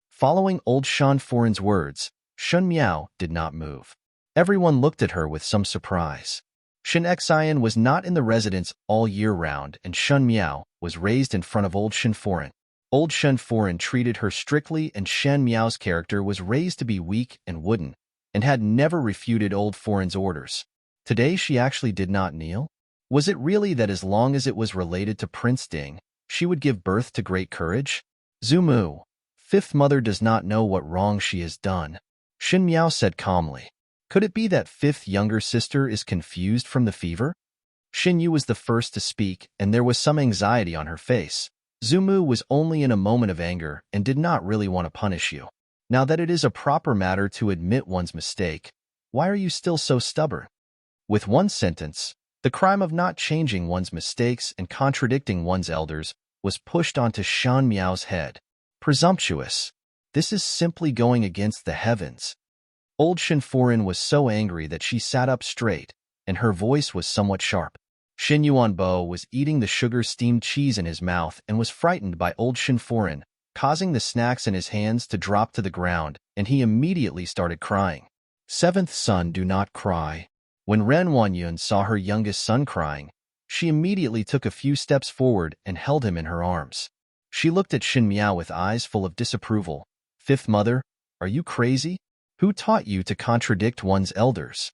S1: Following old Shun Foreign's words, Shun Miao did not move. Everyone looked at her with some surprise. Shin Xian was not in the residence all year round, and Shun Miao was raised in front of old Shin Foreign. Old Shin Foreign treated her strictly, and Shen Miao's character was raised to be weak and wooden, and had never refuted old Foreign's orders. Today she actually did not kneel? Was it really that as long as it was related to Prince Ding, she would give birth to great courage? Zumu, fifth mother does not know what wrong she has done, Shin Miao said calmly. Could it be that fifth younger sister is confused from the fever? Shin Yu was the first to speak, and there was some anxiety on her face. Zumu was only in a moment of anger and did not really want to punish you. Now that it is a proper matter to admit one's mistake, why are you still so stubborn? With one sentence, the crime of not changing one's mistakes and contradicting one's elders was pushed onto Shan Miao's head. Presumptuous. This is simply going against the heavens. Old Shin Foreign was so angry that she sat up straight, and her voice was somewhat sharp. Shin Yuanbo was eating the sugar-steamed cheese in his mouth and was frightened by old Shin Foreign, causing the snacks in his hands to drop to the ground, and he immediately started crying. Seventh son, do not cry. When Ren Wanyun saw her youngest son crying, she immediately took a few steps forward and held him in her arms. She looked at Shin Miao with eyes full of disapproval. Fifth mother, are you crazy? Who taught you to contradict one's elders?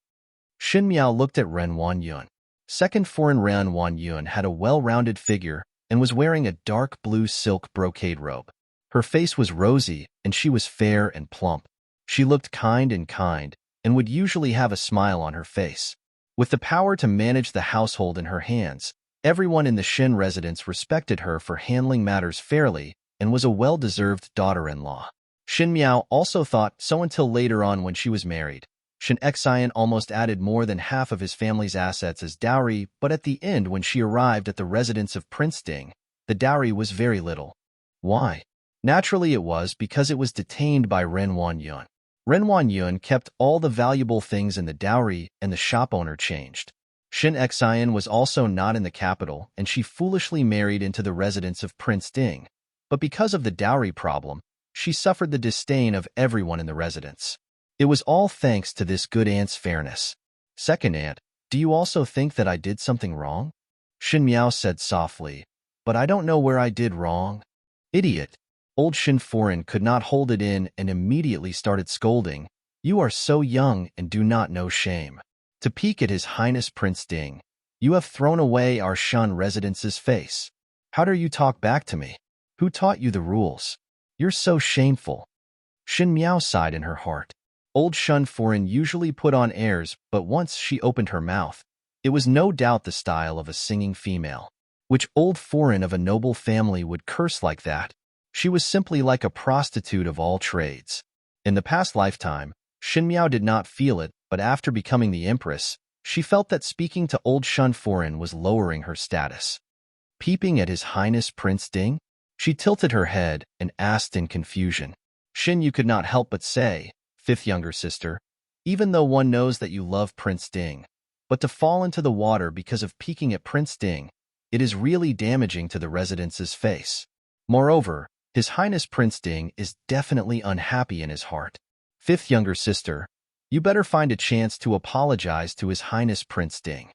S1: Shin Miao looked at Ren Wanyun. Second foreign Ren Wanyun had a well-rounded figure and was wearing a dark blue silk brocade robe. Her face was rosy, and she was fair and plump. She looked kind and would usually have a smile on her face. With the power to manage the household in her hands, everyone in the Shin residence respected her for handling matters fairly and was a well-deserved daughter-in-law. Shin Miao also thought so until later on when she was married. Shin Xian almost added more than half of his family's assets as dowry, but at the end when she arrived at the residence of Prince Ding, the dowry was very little. Why? Naturally it was because it was detained by Ren Wanyun. Ren Wanyun kept all the valuable things in the dowry and the shop owner changed. Shin Xian was also not in the capital and she foolishly married into the residence of Prince Ding. But because of the dowry problem, she suffered the disdain of everyone in the residence. It was all thanks to this good aunt's fairness. Second aunt, do you also think that I did something wrong? Shin Miao said softly, but I don't know where I did wrong. Idiot. Old Shin Foreign could not hold it in and immediately started scolding. You are so young and do not know shame. To peek at His Highness Prince Ding, you have thrown away our Shan residence's face. How dare you talk back to me? Who taught you the rules? You're so shameful. Shin Miao sighed in her heart. Old Shun Foreign usually put on airs, but once she opened her mouth, it was no doubt the style of a singing female. Which old foreign of a noble family would curse like that? She was simply like a prostitute of all trades. In the past lifetime, Shin Miao did not feel it, but after becoming the Empress, she felt that speaking to old Shun foreign was lowering her status. Peeping at His Highness Prince Ding? She tilted her head and asked in confusion. Shin Yu could not help but say, fifth younger sister, even though one knows that you love Prince Ding, but to fall into the water because of peeking at Prince Ding, it is really damaging to the resident's face. Moreover, His Highness Prince Ding is definitely unhappy in his heart. Fifth younger sister, you better find a chance to apologize to His Highness Prince Ding.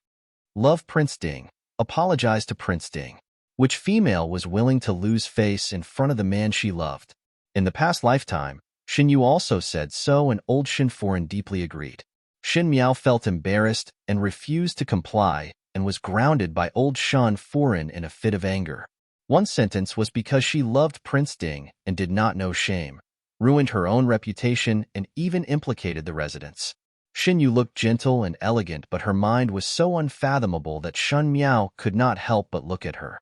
S1: Love Prince Ding, apologize to Prince Ding. Which female was willing to lose face in front of the man she loved? In the past lifetime, Shin Yu also said so, and old Shin Foreign deeply agreed. Shin Miao felt embarrassed and refused to comply and was grounded by old Shan Foreign in a fit of anger. One sentence was because she loved Prince Ding and did not know shame, ruined her own reputation, and even implicated the residents. Shin Yu looked gentle and elegant, but her mind was so unfathomable that Shun Miao could not help but look at her.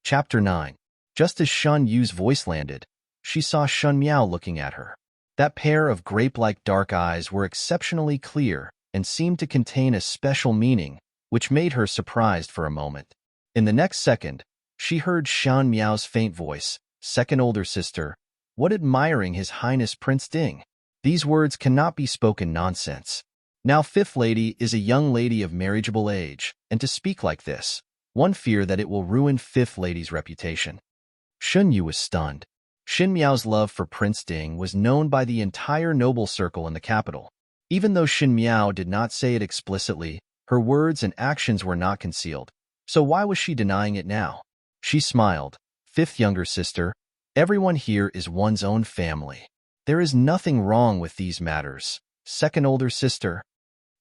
S1: Chapter 9. Just as Shun Yu's voice landed, she saw Shun Miao looking at her. That pair of grape-like dark eyes were exceptionally clear and seemed to contain a special meaning, which made her surprised for a moment. In the next second, she heard Shun Miao's faint voice, second older sister, what admiring His Highness Prince Ding. These words cannot be spoken nonsense. Now fifth lady is a young lady of marriageable age, and to speak like this, one fear that it will ruin fifth lady's reputation. Shun Yu was stunned. Shin Miao's love for Prince Ding was known by the entire noble circle in the capital. Even though Shin Miao did not say it explicitly, her words and actions were not concealed. So why was she denying it now? She smiled. Fifth younger sister, everyone here is one's own family. There is nothing wrong with these matters. Second older sister.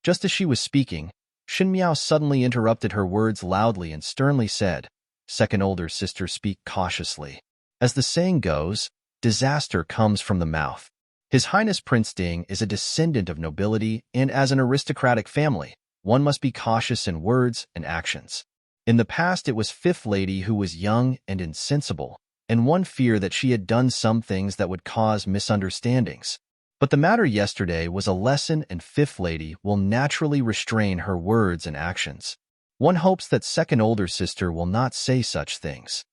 S1: Just as she was speaking, Shin Miao suddenly interrupted her words loudly and sternly said, second older sister, speak cautiously. As the saying goes, disaster comes from the mouth. His Highness Prince Ding is a descendant of nobility, and as an aristocratic family, one must be cautious in words and actions. In the past, it was fifth lady who was young and insensible, and one feared that she had done some things that would cause misunderstandings. But the matter yesterday was a lesson, and fifth lady will naturally restrain her words and actions. One hopes that second older sister will not say such things.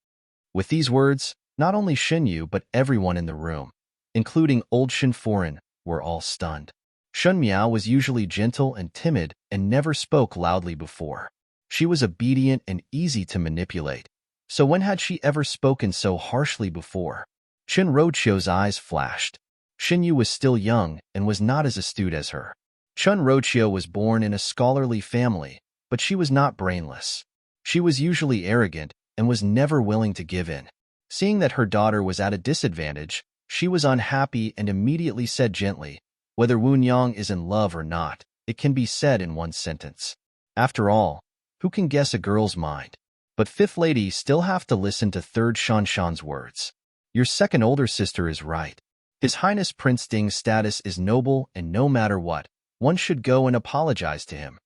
S1: With these words, not only Shin Yu but everyone in the room, including old Shin Foreign, were all stunned. Shun Miao was usually gentle and timid and never spoke loudly before. She was obedient and easy to manipulate. So when had she ever spoken so harshly before? Chen Rochio's eyes flashed. Shin Yu was still young and was not as astute as her. Chun Rochio was born in a scholarly family, but she was not brainless. She was usually arrogant and was never willing to give in. Seeing that her daughter was at a disadvantage, she was unhappy and immediately said gently, whether Wu Nyang is in love or not, it can be said in one sentence. After all, who can guess a girl's mind? But fifth lady still have to listen to third Shanshan's words. Your second older sister is right. His Highness Prince Ding's status is noble, and no matter what, one should go and apologize to him.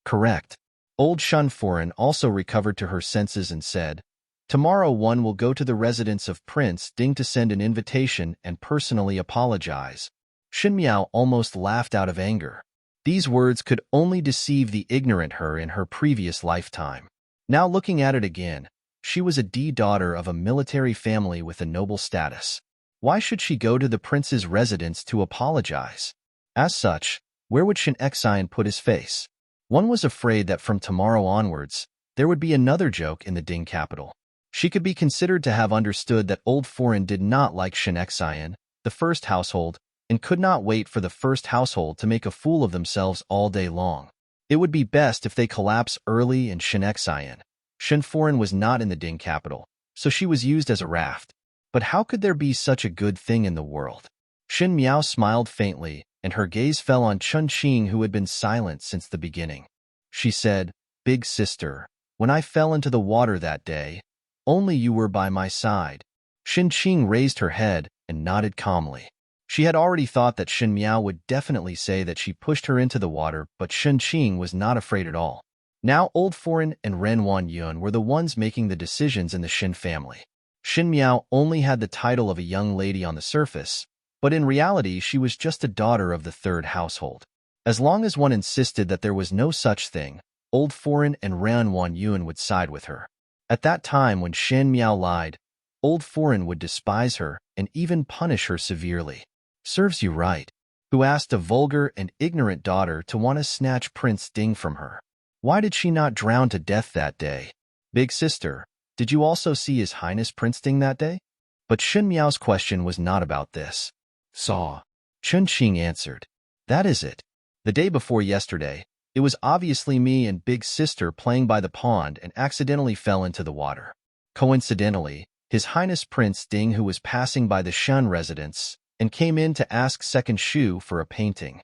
S1: Correct. Old Shun Foreign also recovered to her senses and said, tomorrow one will go to the residence of Prince Ding to send an invitation and personally apologize. Shin Miao almost laughed out of anger. These words could only deceive the ignorant her in her previous lifetime. Now looking at it again, she was a daughter of a military family with a noble status. Why should she go to the prince's residence to apologize? As such, where would Shin Xian put his face? One was afraid that from tomorrow onwards, there would be another joke in the Ding capital. She could be considered to have understood that old foreign did not like Shin Xian, the first household, and could not wait for the first household to make a fool of themselves all day long. It would be best if they collapse early in Shin Xian. Shin Foreign was not in the Ding capital, so she was used as a raft. But how could there be such a good thing in the world? Shin Miao smiled faintly, and her gaze fell on Chun Qing, who had been silent since the beginning. She said, Big sister, when I fell into the water that day, only you were by my side. Shin Qing raised her head and nodded calmly. She had already thought that Shen Miao would definitely say that she pushed her into the water, but Shen Qing was not afraid at all. Now Old Foreign and Ren Wanyun were the ones making the decisions in the Shen family. Shen Miao only had the title of a young lady on the surface, but in reality she was just a daughter of the third household. As long as one insisted that there was no such thing, Old Foreign and Ren Wanyun would side with her. At that time when Shen Miao lied, Old Foreign would despise her and even punish her severely. Serves you right. Who asked a vulgar and ignorant daughter to want to snatch Prince Ding from her? Why did she not drown to death that day? Big sister, did you also see His Highness Prince Ding that day? But Shen Miao's question was not about this. Saw. Chun Qing answered. That is it. The day before yesterday, it was obviously me and Big Sister playing by the pond and accidentally fell into the water. Coincidentally, His Highness Prince Ding, who was passing by the Shen residence, and came in to ask Second Shu for a painting.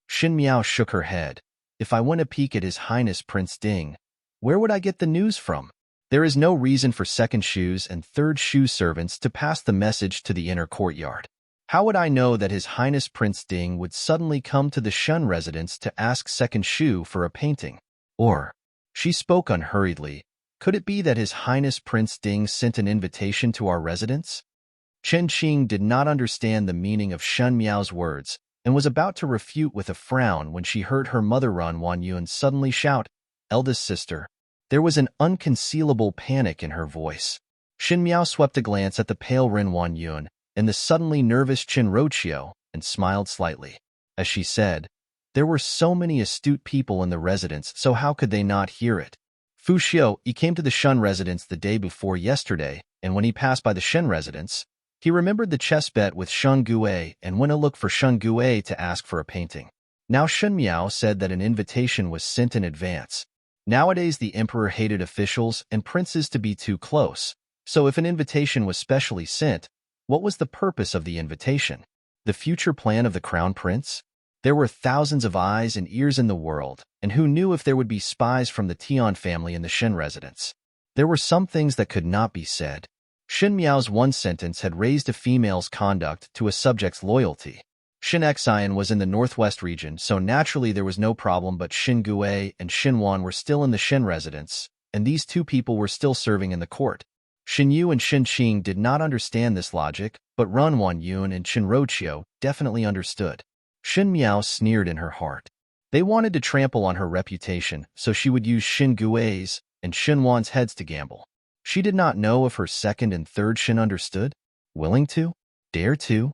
S1: Shen Miao shook her head. If I went a peek at His Highness Prince Ding, where would I get the news from? There is no reason for Second Shu's and Third Shu servants to pass the message to the inner courtyard. How would I know that His Highness Prince Ding would suddenly come to the Shen residence to ask Second Shu for a painting? Or, she spoke unhurriedly, could it be that His Highness Prince Ding sent an invitation to our residence? Chen Qing did not understand the meaning of Shen Miao's words and was about to refute with a frown when she heard her mother Ren Wanyun suddenly shout, "Eldest sister." There was an unconcealable panic in her voice. Shen Miao swept a glance at the pale Ren Wanyun and the suddenly nervous Chen Roqiu and smiled slightly. As she said, there were so many astute people in the residence, so how could they not hear it? Fu Xiu, he came to the Shen residence the day before yesterday, and when he passed by the Shen residence, he remembered the chess bet with Shun Gue and went to look for Shun Gue to ask for a painting. Now Shen Miao said that an invitation was sent in advance. Nowadays the emperor hated officials and princes to be too close, so if an invitation was specially sent, what was the purpose of the invitation? The future plan of the crown prince? There were thousands of eyes and ears in the world, and who knew if there would be spies from the Tian family in the Shen residence? There were some things that could not be said. Shen Miao's one sentence had raised a female's conduct to a subject's loyalty. Shen Xian was in the northwest region, so naturally there was no problem, but Shen Gue and Shen Wan were still in the Shen residence, and these two people were still serving in the court. Shen Yu and Shen Qing did not understand this logic, but Ren Wanyun and Chen Roqiu definitely understood. Shen Miao sneered in her heart. They wanted to trample on her reputation, so she would use Shen Gue's and Shen Wan's heads to gamble. She did not know if her second and third Shen understood, willing to, dare to.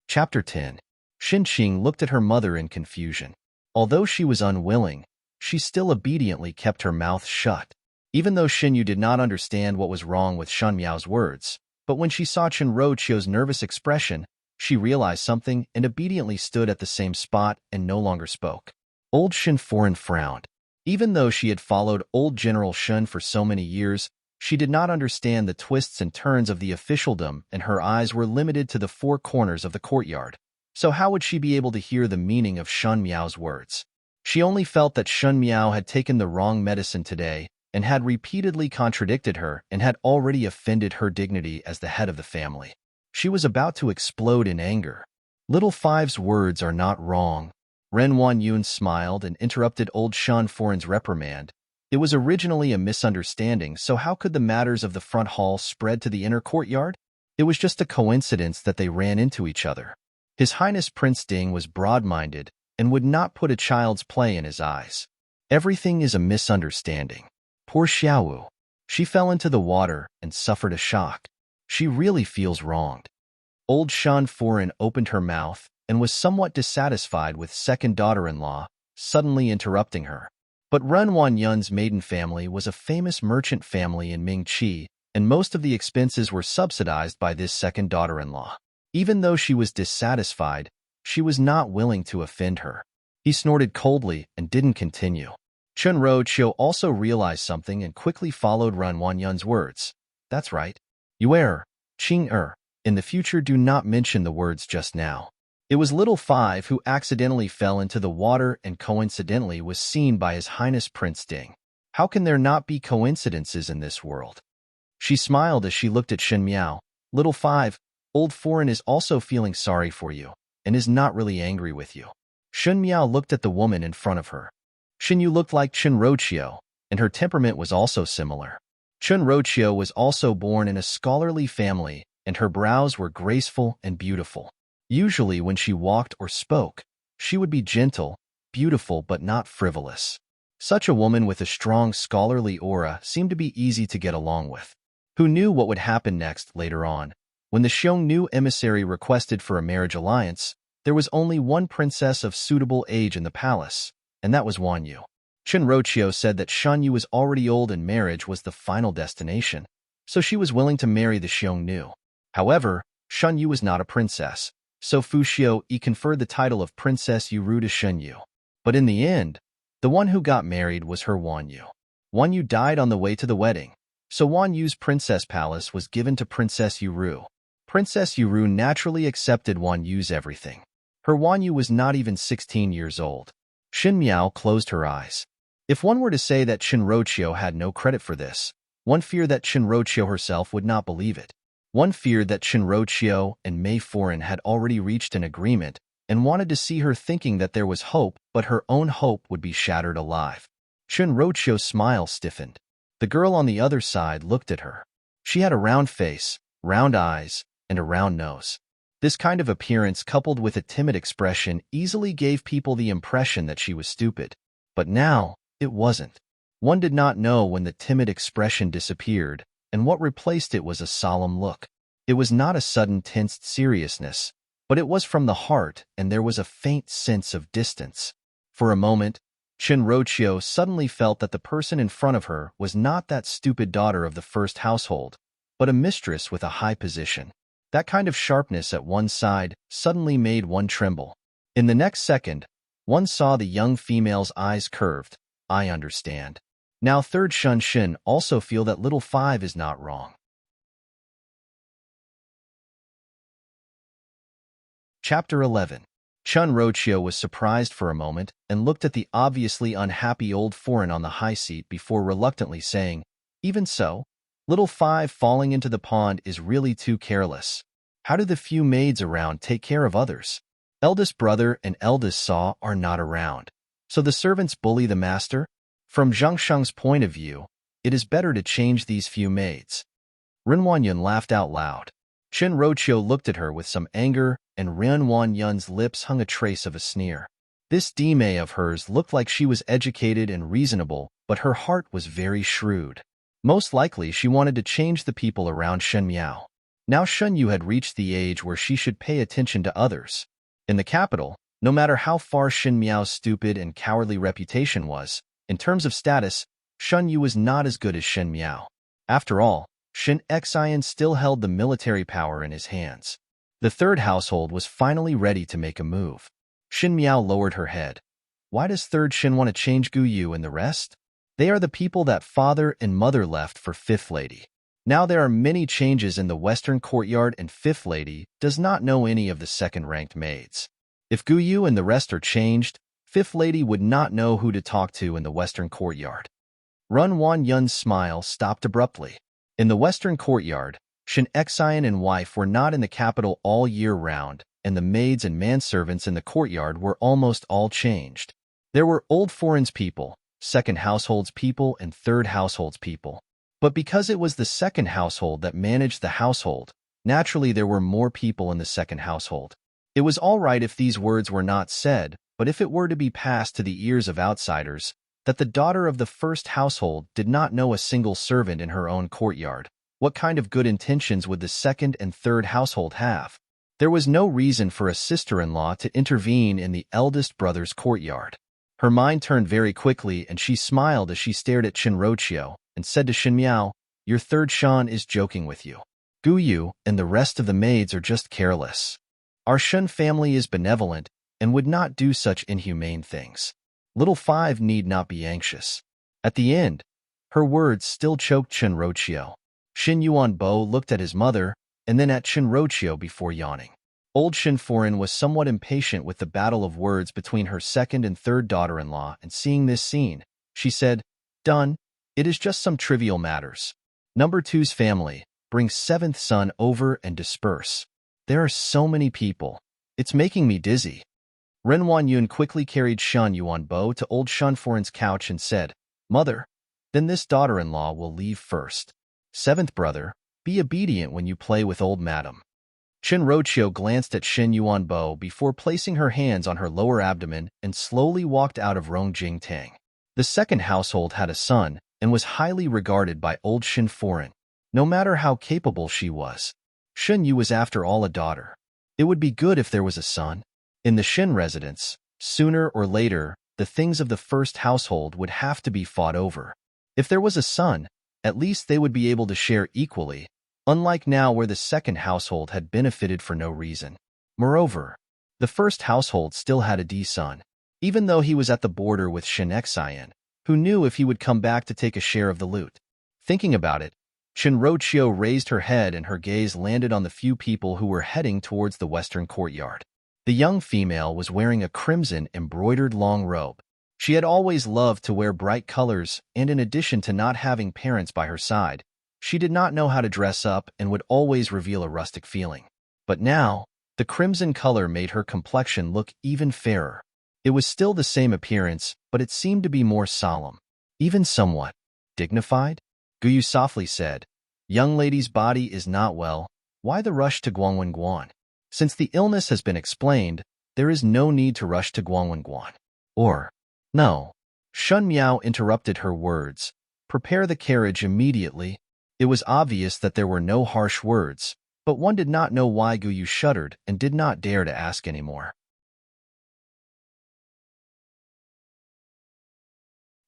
S1: Chapter 10. Shen Qing looked at her mother in confusion. Although she was unwilling, she still obediently kept her mouth shut. Even though Shen Yu did not understand what was wrong with Shen Miao's words, but when she saw Chen Roqiu's nervous expression, she realized something and obediently stood at the same spot and no longer spoke. Old Shen Foreign frowned. Even though she had followed old General Shen for so many years, she did not understand the twists and turns of the officialdom, and her eyes were limited to the four corners of the courtyard. So how would she be able to hear the meaning of Shen Miao's words? She only felt that Shen Miao had taken the wrong medicine today and had repeatedly contradicted her and had already offended her dignity as the head of the family. She was about to explode in anger. Little Five's words are not wrong. Ren Wanyun smiled and interrupted old Shen Foreign's reprimand. It was originally a misunderstanding, so how could the matters of the front hall spread to the inner courtyard? It was just a coincidence that they ran into each other. His Highness Prince Ding was broad-minded and would not put a child's play in his eyes. Everything is a misunderstanding. Poor Xiaowu. She fell into the water and suffered a shock. She really feels wronged. Old Shen Foreign opened her mouth and was somewhat dissatisfied with second daughter-in-law, suddenly interrupting her. But Ren Wanyun's maiden family was a famous merchant family in Mingqi, and most of the expenses were subsidized by this second daughter-in-law. Even though she was dissatisfied, she was not willing to offend her. He snorted coldly and didn't continue. Chen Roqiu also realized something and quickly followed Ren Wanyun's words. That's right. Yuer, Qing in the future do not mention the words just now. It was Little Five who accidentally fell into the water and coincidentally was seen by His Highness Prince Ding. How can there not be coincidences in this world? She smiled as she looked at Shin Miao. Little 5, old foreign is also feeling sorry for you, and is not really angry with you. Shin Miao looked at the woman in front of her. Shin Yu looked like Chen Rochio, and her temperament was also similar. Chen Rochio was also born in a scholarly family, and her brows were graceful and beautiful. Usually when she walked or spoke, she would be gentle, beautiful but not frivolous. Such a woman with a strong scholarly aura seemed to be easy to get along with. Who knew what would happen next later on? When the Xiongnu emissary requested for a marriage alliance, there was only one princess of suitable age in the palace, and that was Wan Yu. Chen Rochio said that Shan Yu was already old and marriage was the final destination, so she was willing to marry the Xiongnu. However, Shan Yu was not a princess, so Fu Xiu conferred the title of Princess Yuru to Shen Yu. But in the end, the one who got married was her Wan Yu. Wan Yu died on the way to the wedding, so Wan Yu's princess palace was given to Princess Yuru. Princess Yuru naturally accepted Wan Yu's everything. Her Wan Yu was not even 16 years old. Shin Miao closed her eyes. If one were to say that Chen Rochio had no credit for this, one feared that Chen Rochio herself would not believe it. One feared that Chen Rochio and Mei Foreign had already reached an agreement and wanted to see her thinking that there was hope, but her own hope would be shattered alive. Chen Rochio's smile stiffened. The girl on the other side looked at her. She had a round face, round eyes, and a round nose. This kind of appearance coupled with a timid expression easily gave people the impression that she was stupid. But now, it wasn't. One did not know when the timid expression disappeared, and what replaced it was a solemn look. It was not a sudden tensed seriousness, but it was from the heart, and there was a faint sense of distance. For a moment, Chen Rochio suddenly felt that the person in front of her was not that stupid daughter of the first household, but a mistress with a high position. That kind of sharpness at one side suddenly made one tremble. In the next second, one saw the young female's eyes curved. I understand. Now third Shun Shin also feel that little 5 is not wrong. Chapter 11. Chun Rochio was surprised for a moment and looked at the obviously unhappy old foreign on the high seat before reluctantly saying, even so, little 5 falling into the pond is really too careless. How do the few maids around take care of others? Eldest brother and eldest Saw are not around, so the servants bully the master? From Zhang Sheng's point of view, it is better to change these few maids. Ren Wanyun laughed out loud. Chen Rochio looked at her with some anger, and Ren Wanyun's lips hung a trace of a sneer. This dime of hers looked like she was educated and reasonable, but her heart was very shrewd. Most likely she wanted to change the people around Shen Miao. Now Shen Yu had reached the age where she should pay attention to others. In the capital, no matter how far Shen Miao's stupid and cowardly reputation was, in terms of status, Shen Yu was not as good as Shen Miao. After all, Shen Xian still held the military power in his hands. The third household was finally ready to make a move. Shen Miao lowered her head. Why does third Shen want to change Gu Yu and the rest? They are the people that father and mother left for fifth lady. Now there are many changes in the western courtyard and fifth lady does not know any of the second-ranked maids. If Gu Yu and the rest are changed, fifth lady would not know who to talk to in the western courtyard. Run Wan Yun's smile stopped abruptly. In the western courtyard, Shen Xian and wife were not in the capital all year round, and the maids and manservants in the courtyard were almost all changed. There were old foreign's people, second household's people, and third household's people. But because it was the second household that managed the household, naturally there were more people in the second household. It was all right if these words were not said, but if it were to be passed to the ears of outsiders, that the daughter of the first household did not know a single servant in her own courtyard, what kind of good intentions would the second and third household have? There was no reason for a sister-in-law to intervene in the eldest brother's courtyard. Her mind turned very quickly, and she smiled as she stared at Chen Rochio and said to Shen Miao, your third Shan is joking with you. Gu Yu and the rest of the maids are just careless. Our Shen family is benevolent and would not do such inhumane things. Little 5 need not be anxious. At the end, her words still choked Chen Rochio. Shin Yuan Bo looked at his mother and then at Chen Rochio before yawning. Old Shin Foreign was somewhat impatient with the battle of words between her second and third daughter-in-law, and seeing this scene, she said, done, it is just some trivial matters. Number two's family. Bring seventh son over and disperse. There are so many people. It's making me dizzy. Ren Yun quickly carried Shun Yuanbo to old Shun Foran's couch and said, Mother, then this daughter-in-law will leave first. Seventh brother, be obedient when you play with old madam. Qin Roqiu glanced at Shin Yuanbo before placing her hands on her lower abdomen and slowly walked out of Rongjing Tang. The second household had a son and was highly regarded by old Shin Foran, no matter how capable she was. Shin Yu was after all a daughter. It would be good if there was a son. In the Shin residence, sooner or later, the things of the first household would have to be fought over. If there was a son, at least they would be able to share equally, unlike now where the second household had benefited for no reason. Moreover, the first household still had a D-son, even though he was at the border with Shin Xian, who knew if he would come back to take a share of the loot. Thinking about it, Qin Roqiu raised her head and her gaze landed on the few people who were heading towards the western courtyard. The young female was wearing a crimson embroidered long robe. She had always loved to wear bright colors, and in addition to not having parents by her side, she did not know how to dress up and would always reveal a rustic feeling. But now, the crimson color made her complexion look even fairer. It was still the same appearance, but it seemed to be more solemn, even somewhat dignified. Guyu softly said, Young lady's body is not well. Why the rush to Guangwenguan? Since the illness has been explained, there is no need to rush to Guangwenguan. Or, no. Shun Miao interrupted her words. Prepare the carriage immediately. It was obvious that there were no harsh words, but one did not know why Guyu shuddered and did not dare to ask any more.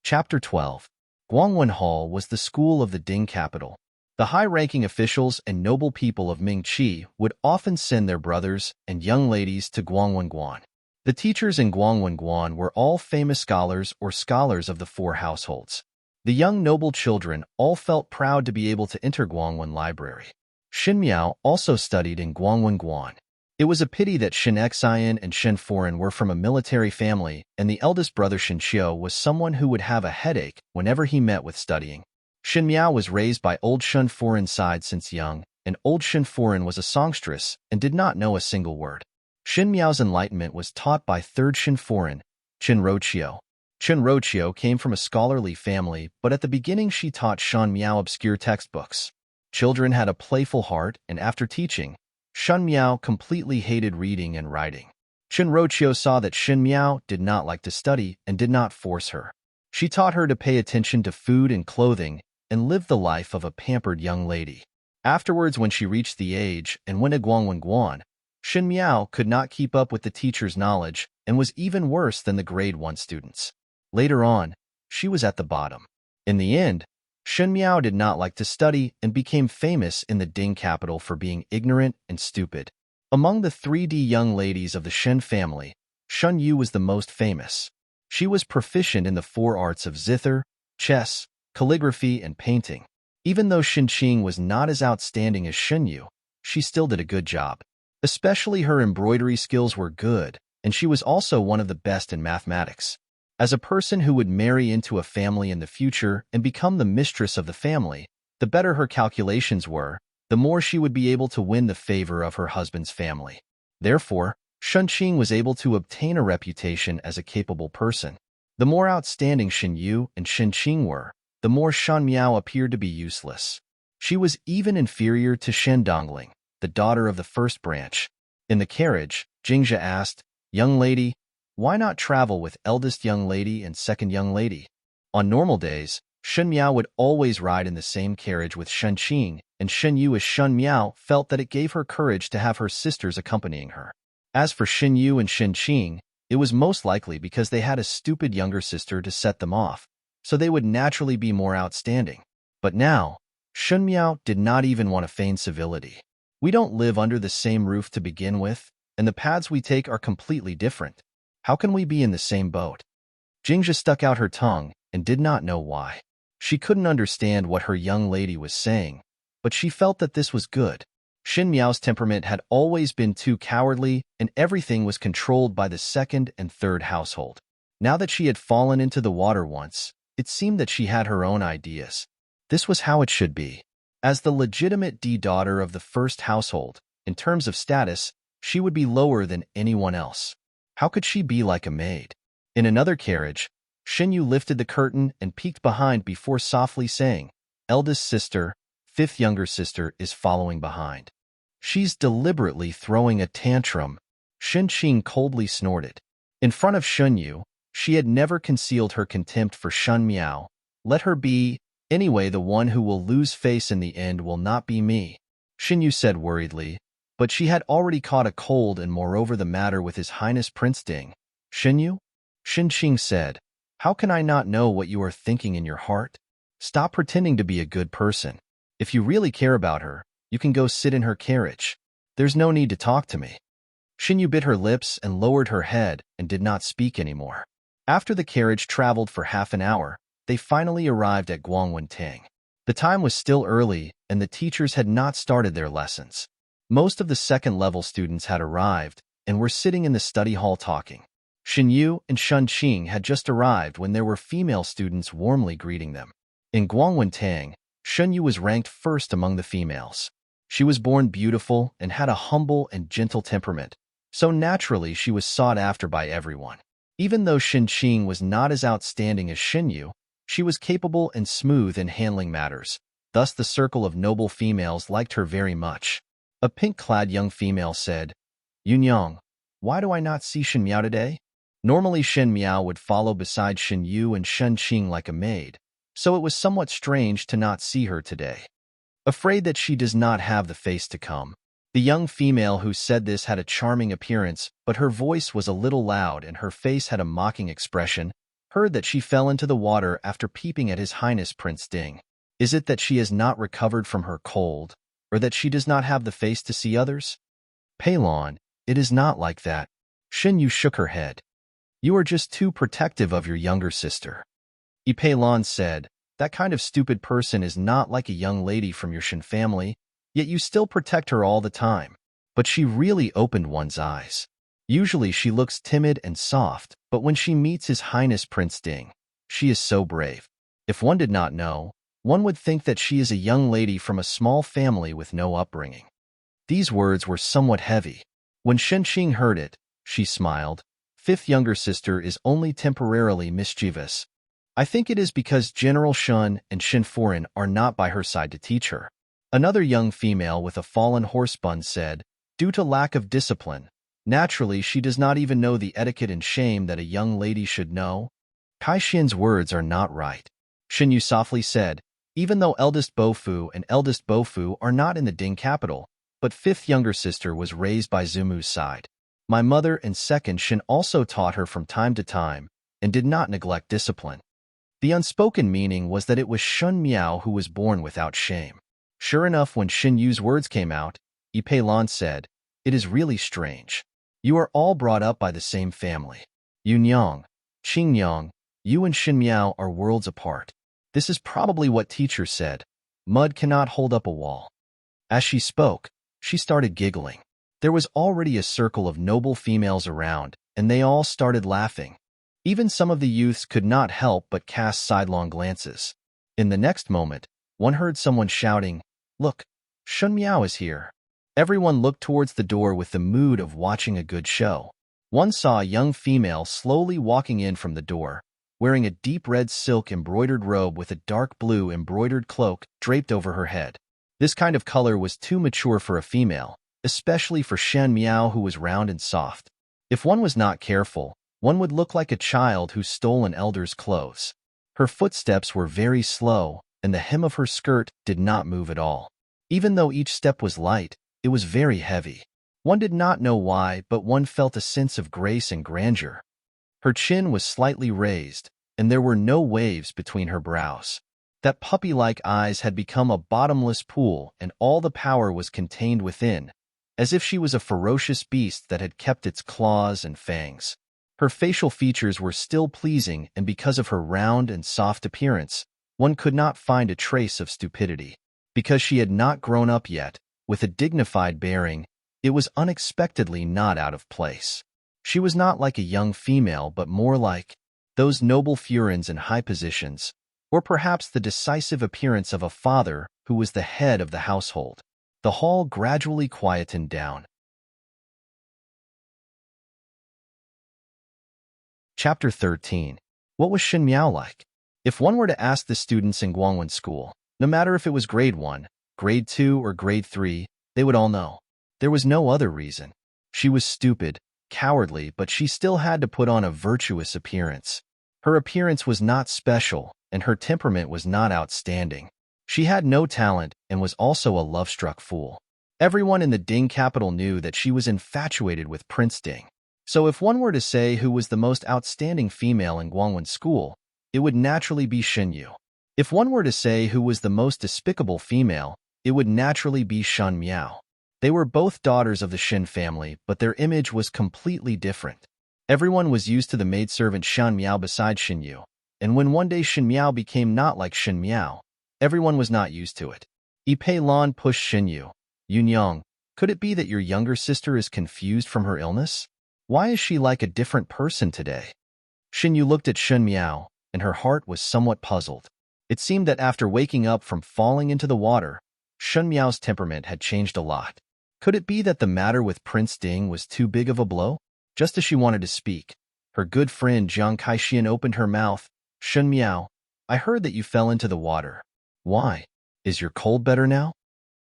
S1: Chapter 12. Guangwen Hall was the school of the Ding capital. The high-ranking officials and noble people of Mingqi would often send their brothers and young ladies to Guangwenguan. The teachers in Guangwenguan were all famous scholars or scholars of the four households. The young noble children all felt proud to be able to enter Guangwen Library. Shin Miao also studied in Guangwenguan. It was a pity that Shin Xian and Shin Foran were from a military family, and the eldest brother Shin Xiu was someone who would have a headache whenever he met with studying. Shin Miao was raised by old Shin Foran's side since young, and old Shin Foran was a songstress and did not know a single word. Shin Miao's enlightenment was taught by third Shin Foran, Qin Roqiu. Qin Roqiu came from a scholarly family, but at the beginning she taught Shan Miao obscure textbooks. Children had a playful heart, and after teaching, Shan Miao completely hated reading and writing. Qin Roqiu saw that Shin Miao did not like to study and did not force her. She taught her to pay attention to food and clothing and live the life of a pampered young lady. Afterwards, when she reached the age and went to Guangwenguan, Shin Miao could not keep up with the teacher's knowledge and was even worse than the grade 1 students. Later on, she was at the bottom. In the end, Shin Miao did not like to study and became famous in the Ding capital for being ignorant and stupid. Among the 3D young ladies of the Shen family, Shun Yu was the most famous. She was proficient in the 4 arts of zither, chess, calligraphy, and painting. Even though Shin Qing was not as outstanding as Shin Yu, she still did a good job. Especially her embroidery skills were good, and she was also one of the best in mathematics. As a person who would marry into a family in the future and become the mistress of the family, the better her calculations were, the more she would be able to win the favor of her husband's family. Therefore, Shun Qing was able to obtain a reputation as a capable person. The more outstanding Shin Yu and Shin Qing were, the more Shan Miao appeared to be useless. She was even inferior to Shen Dongling, the daughter of the first branch. In the carriage, Jingzhe asked, Young lady, why not travel with eldest young lady and second young lady? On normal days, Shen Miao would always ride in the same carriage with Shen Qing, and Shen Yu as Shen Miao felt that it gave her courage to have her sisters accompanying her. As for Shen Yu and Shen Qing, it was most likely because they had a stupid younger sister to set them off, so they would naturally be more outstanding. But now, Shen Miao did not even want to feign civility. We don't live under the same roof to begin with, and the paths we take are completely different. How can we be in the same boat? Jingzhe stuck out her tongue and did not know why. She couldn't understand what her young lady was saying, but she felt that this was good. Shin Miao's temperament had always been too cowardly, and everything was controlled by the second and third household. Now that she had fallen into the water once, it seemed that she had her own ideas. This was how it should be. As the legitimate daughter of the first household, in terms of status, she would be lower than anyone else. How could she be like a maid? In another carriage, Xinyu lifted the curtain and peeked behind before softly saying, "Eldest sister, fifth younger sister is following behind." "She's deliberately throwing a tantrum," Xinqing coldly snorted. In front of Xunyu, she had never concealed her contempt for Shun Miao. "Let her be. Anyway, the one who will lose face in the end will not be me," Xinyu said worriedly, but she had already caught a cold and moreover the matter with His Highness Prince Ding. "Xinyu?" Xinqing said, "How can I not know what you are thinking in your heart? Stop pretending to be a good person. If you really care about her, you can go sit in her carriage. There's no need to talk to me." Xinyu bit her lips and lowered her head and did not speak anymore. After the carriage traveled for half an hour, they finally arrived at Guangwentang. The time was still early, and the teachers had not started their lessons. Most of the second-level students had arrived and were sitting in the study hall talking. Xinyu and Shunqing had just arrived when there were female students warmly greeting them. In Guangwentang, Xunyu was ranked first among the females. She was born beautiful and had a humble and gentle temperament, so naturally she was sought after by everyone. Even though Xinqing was not as outstanding as Xinyu, she was capable and smooth in handling matters, thus the circle of noble females liked her very much. A pink-clad young female said, "Yunyang, why do I not see Shen Miao today?" Normally Shen Miao would follow beside Shen Yu and Shen Qing like a maid, so it was somewhat strange to not see her today. Afraid that she does not have the face to come. The young female who said this had a charming appearance, but her voice was a little loud and her face had a mocking expression. Heard that she fell into the water after peeping at His Highness Prince Ding. Is it that she has not recovered from her cold, or that she does not have the face to see others? Peilon, it is not like that. Xinyu shook her head. You are just too protective of your younger sister. Peilon said, that kind of stupid person is not like a young lady from your Shen family, yet you still protect her all the time. But she really opened one's eyes. Usually she looks timid and soft, but when she meets His Highness Prince Ding, she is so brave. If one did not know, one would think that she is a young lady from a small family with no upbringing. These words were somewhat heavy. When Xinqing heard it, she smiled. Fifth younger sister is only temporarily mischievous. I think it is because General Shun and Shen Foreign are not by her side to teach her. Another young female with a fallen horse bun said, due to lack of discipline, naturally she does not even know the etiquette and shame that a young lady should know. Kai Xian's words are not right. Xinyu softly said, even though eldest Bofu and eldest Bofu are not in the Ding capital, but fifth younger sister was raised by Zumu's side. My mother and second Shen also taught her from time to time and did not neglect discipline. The unspoken meaning was that it was Shun Miao who was born without shame. Sure enough, when Xin Yu's words came out, Peilon said, it is really strange. You are all brought up by the same family. Yunyang, Qingyang, you and Xin Miao are worlds apart. This is probably what teacher said. Mud cannot hold up a wall. As she spoke, she started giggling. There was already a circle of noble females around, and they all started laughing. Even some of the youths could not help but cast sidelong glances. In the next moment, one heard someone shouting, look, Shun Miao is here. Everyone looked towards the door with the mood of watching a good show. One saw a young female slowly walking in from the door, wearing a deep red silk embroidered robe with a dark blue embroidered cloak draped over her head. This kind of color was too mature for a female, especially for Shen Miao, who was round and soft. If one was not careful, one would look like a child who stole an elder's clothes. Her footsteps were very slow, and the hem of her skirt did not move at all. Even though each step was light, it was very heavy. One did not know why, but one felt a sense of grace and grandeur. Her chin was slightly raised, and there were no waves between her brows. That puppy-like eyes had become a bottomless pool, and all the power was contained within, as if she was a ferocious beast that had kept its claws and fangs. Her facial features were still pleasing, and because of her round and soft appearance, one could not find a trace of stupidity. Because she had not grown up yet, with a dignified bearing, it was unexpectedly not out of place. She was not like a young female, but more like those noble furins in high positions, or perhaps the decisive appearance of a father who was the head of the household. The hall gradually quietened down. Chapter 13. What was Shin Miao like? If one were to ask the students in Guangwen School, no matter if it was grade 1, grade 2, or grade 3, they would all know. There was no other reason. She was stupid, cowardly, but she still had to put on a virtuous appearance. Her appearance was not special, and her temperament was not outstanding. She had no talent and was also a love-struck fool. Everyone in the Ding capital knew that she was infatuated with Prince Ding. So if one were to say who was the most outstanding female in Guangwen School, it would naturally be Shin Yu. If one were to say who was the most despicable female, it would naturally be Shan Miao. They were both daughters of the Shin family, but their image was completely different. Everyone was used to the maidservant Shan Miao beside Shin Yu, and when one day Shin Miao became not like Shin Miao, everyone was not used to it. Yi Pei Lan pushed Shin Yu. Yunyang, could it be that your younger sister is confused from her illness? Why is she like a different person today? Shin Yu looked at Shin Miao, and her heart was somewhat puzzled. It seemed that after waking up from falling into the water, Shin Miao's temperament had changed a lot. Could it be that the matter with Prince Ding was too big of a blow? Just as she wanted to speak, her good friend Jiang Kaixian opened her mouth. Shin Miao, I heard that you fell into the water. Why? Is your cold better now?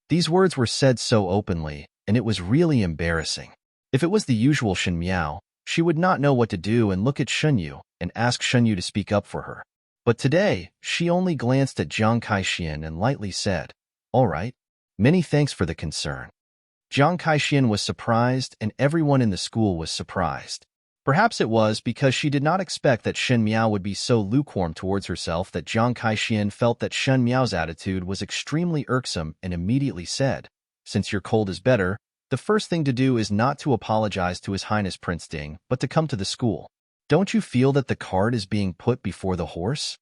S1: These words were said so openly, and it was really embarrassing. If it was the usual Shin Miao, she would not know what to do and look at Shin Yu and ask Shin Yu to speak up for her. But today, she only glanced at Jiang Kaixian and lightly said, All right, many thanks for the concern. Jiang Kaixian was surprised, and everyone in the school was surprised. Perhaps it was because she did not expect that Shin Miao would be so lukewarm towards herself that Jiang Kaixian felt that Shin Miao's attitude was extremely irksome and immediately said, Since your cold is better, the first thing to do is not to apologize to His Highness Prince Ding, but to come to the school. Don't you feel that the cart is being put before the horse?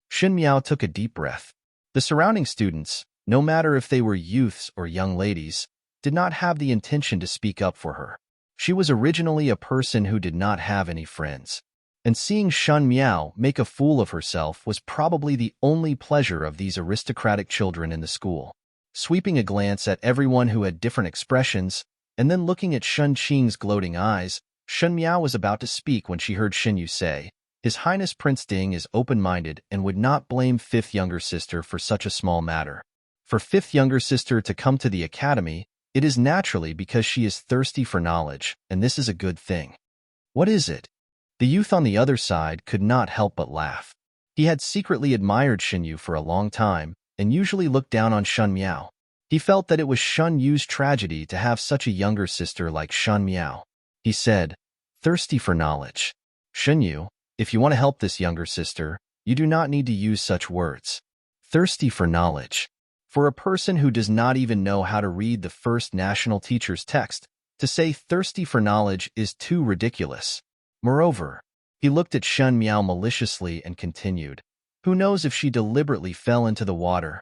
S1: Shin Miao took a deep breath. The surrounding students, no matter if they were youths or young ladies, did not have the intention to speak up for her. She was originally a person who did not have any friends, and seeing Shin Miao make a fool of herself was probably the only pleasure of these aristocratic children in the school. Sweeping a glance at everyone who had different expressions, and then looking at Shen Qing's gloating eyes, Shin Miao was about to speak when she heard Shin Yu say, His Highness Prince Ding is open-minded and would not blame fifth younger sister for such a small matter. For fifth younger sister to come to the academy, it is naturally because she is thirsty for knowledge, and this is a good thing. What is it? The youth on the other side could not help but laugh. He had secretly admired Shin Yu for a long time, and usually looked down on Shin Miao. He felt that it was Shin Yu's tragedy to have such a younger sister like Shin Miao. He said, Thirsty for knowledge. Shin Yu, if you want to help this younger sister, you do not need to use such words. Thirsty for knowledge. For a person who does not even know how to read the first national teacher's text, to say thirsty for knowledge is too ridiculous. Moreover, he looked at Shin Miao maliciously and continued, Who knows if she deliberately fell into the water?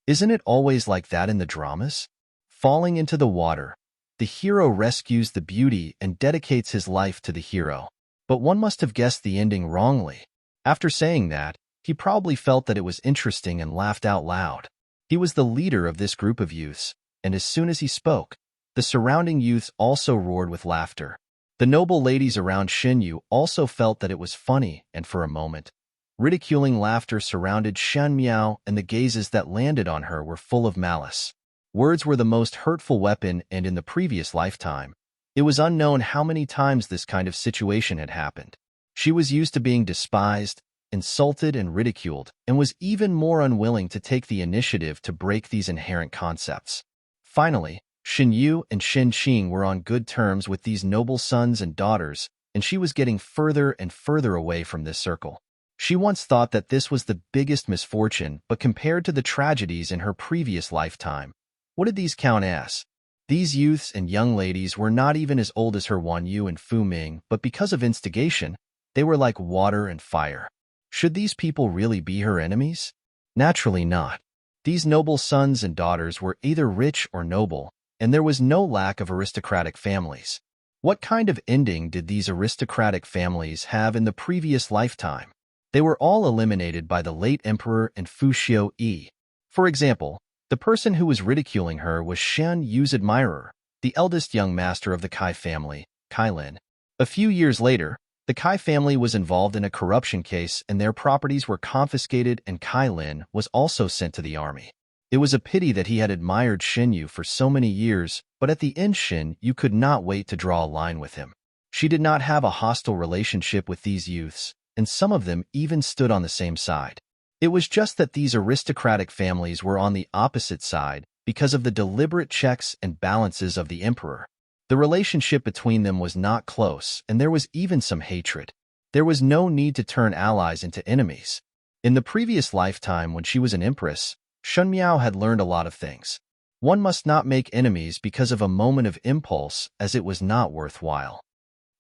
S1: Isn't it always like that in the dramas? Falling into the water, the hero rescues the beauty and dedicates his life to the hero. But one must have guessed the ending wrongly. After saying that, he probably felt that it was interesting and laughed out loud. He was the leader of this group of youths, and as soon as he spoke, the surrounding youths also roared with laughter. The noble ladies around Shin Yu also felt that it was funny, and for a moment, ridiculing laughter surrounded Shin Miao, and the gazes that landed on her were full of malice. Words were the most hurtful weapon, and in the previous lifetime, it was unknown how many times this kind of situation had happened. She was used to being despised, insulted, and ridiculed, and was even more unwilling to take the initiative to break these inherent concepts. Finally, Shin Yu and Shin Qing were on good terms with these noble sons and daughters, and she was getting further and further away from this circle. She once thought that this was the biggest misfortune, but compared to the tragedies in her previous lifetime, what did these count as? These youths and young ladies were not even as old as her Wan Yu and Fu Ming, but because of instigation, they were like water and fire. Should these people really be her enemies? Naturally not. These noble sons and daughters were either rich or noble, and there was no lack of aristocratic families. What kind of ending did these aristocratic families have in the previous lifetime? They were all eliminated by the late emperor and Fushio Yi. For example, the person who was ridiculing her was Shen Yu's admirer, the eldest young master of the Kai family, Kai Lin. A few years later, the Kai family was involved in a corruption case and their properties were confiscated, and Kai Lin was also sent to the army. It was a pity that he had admired Shen Yu for so many years, but at the end Shen Yu could not wait to draw a line with him. She did not have a hostile relationship with these youths, and some of them even stood on the same side. It was just that these aristocratic families were on the opposite side because of the deliberate checks and balances of the emperor. The relationship between them was not close, and there was even some hatred. There was no need to turn allies into enemies. In the previous lifetime when she was an empress, Shun Miao had learned a lot of things. One must not make enemies because of a moment of impulse, as it was not worthwhile.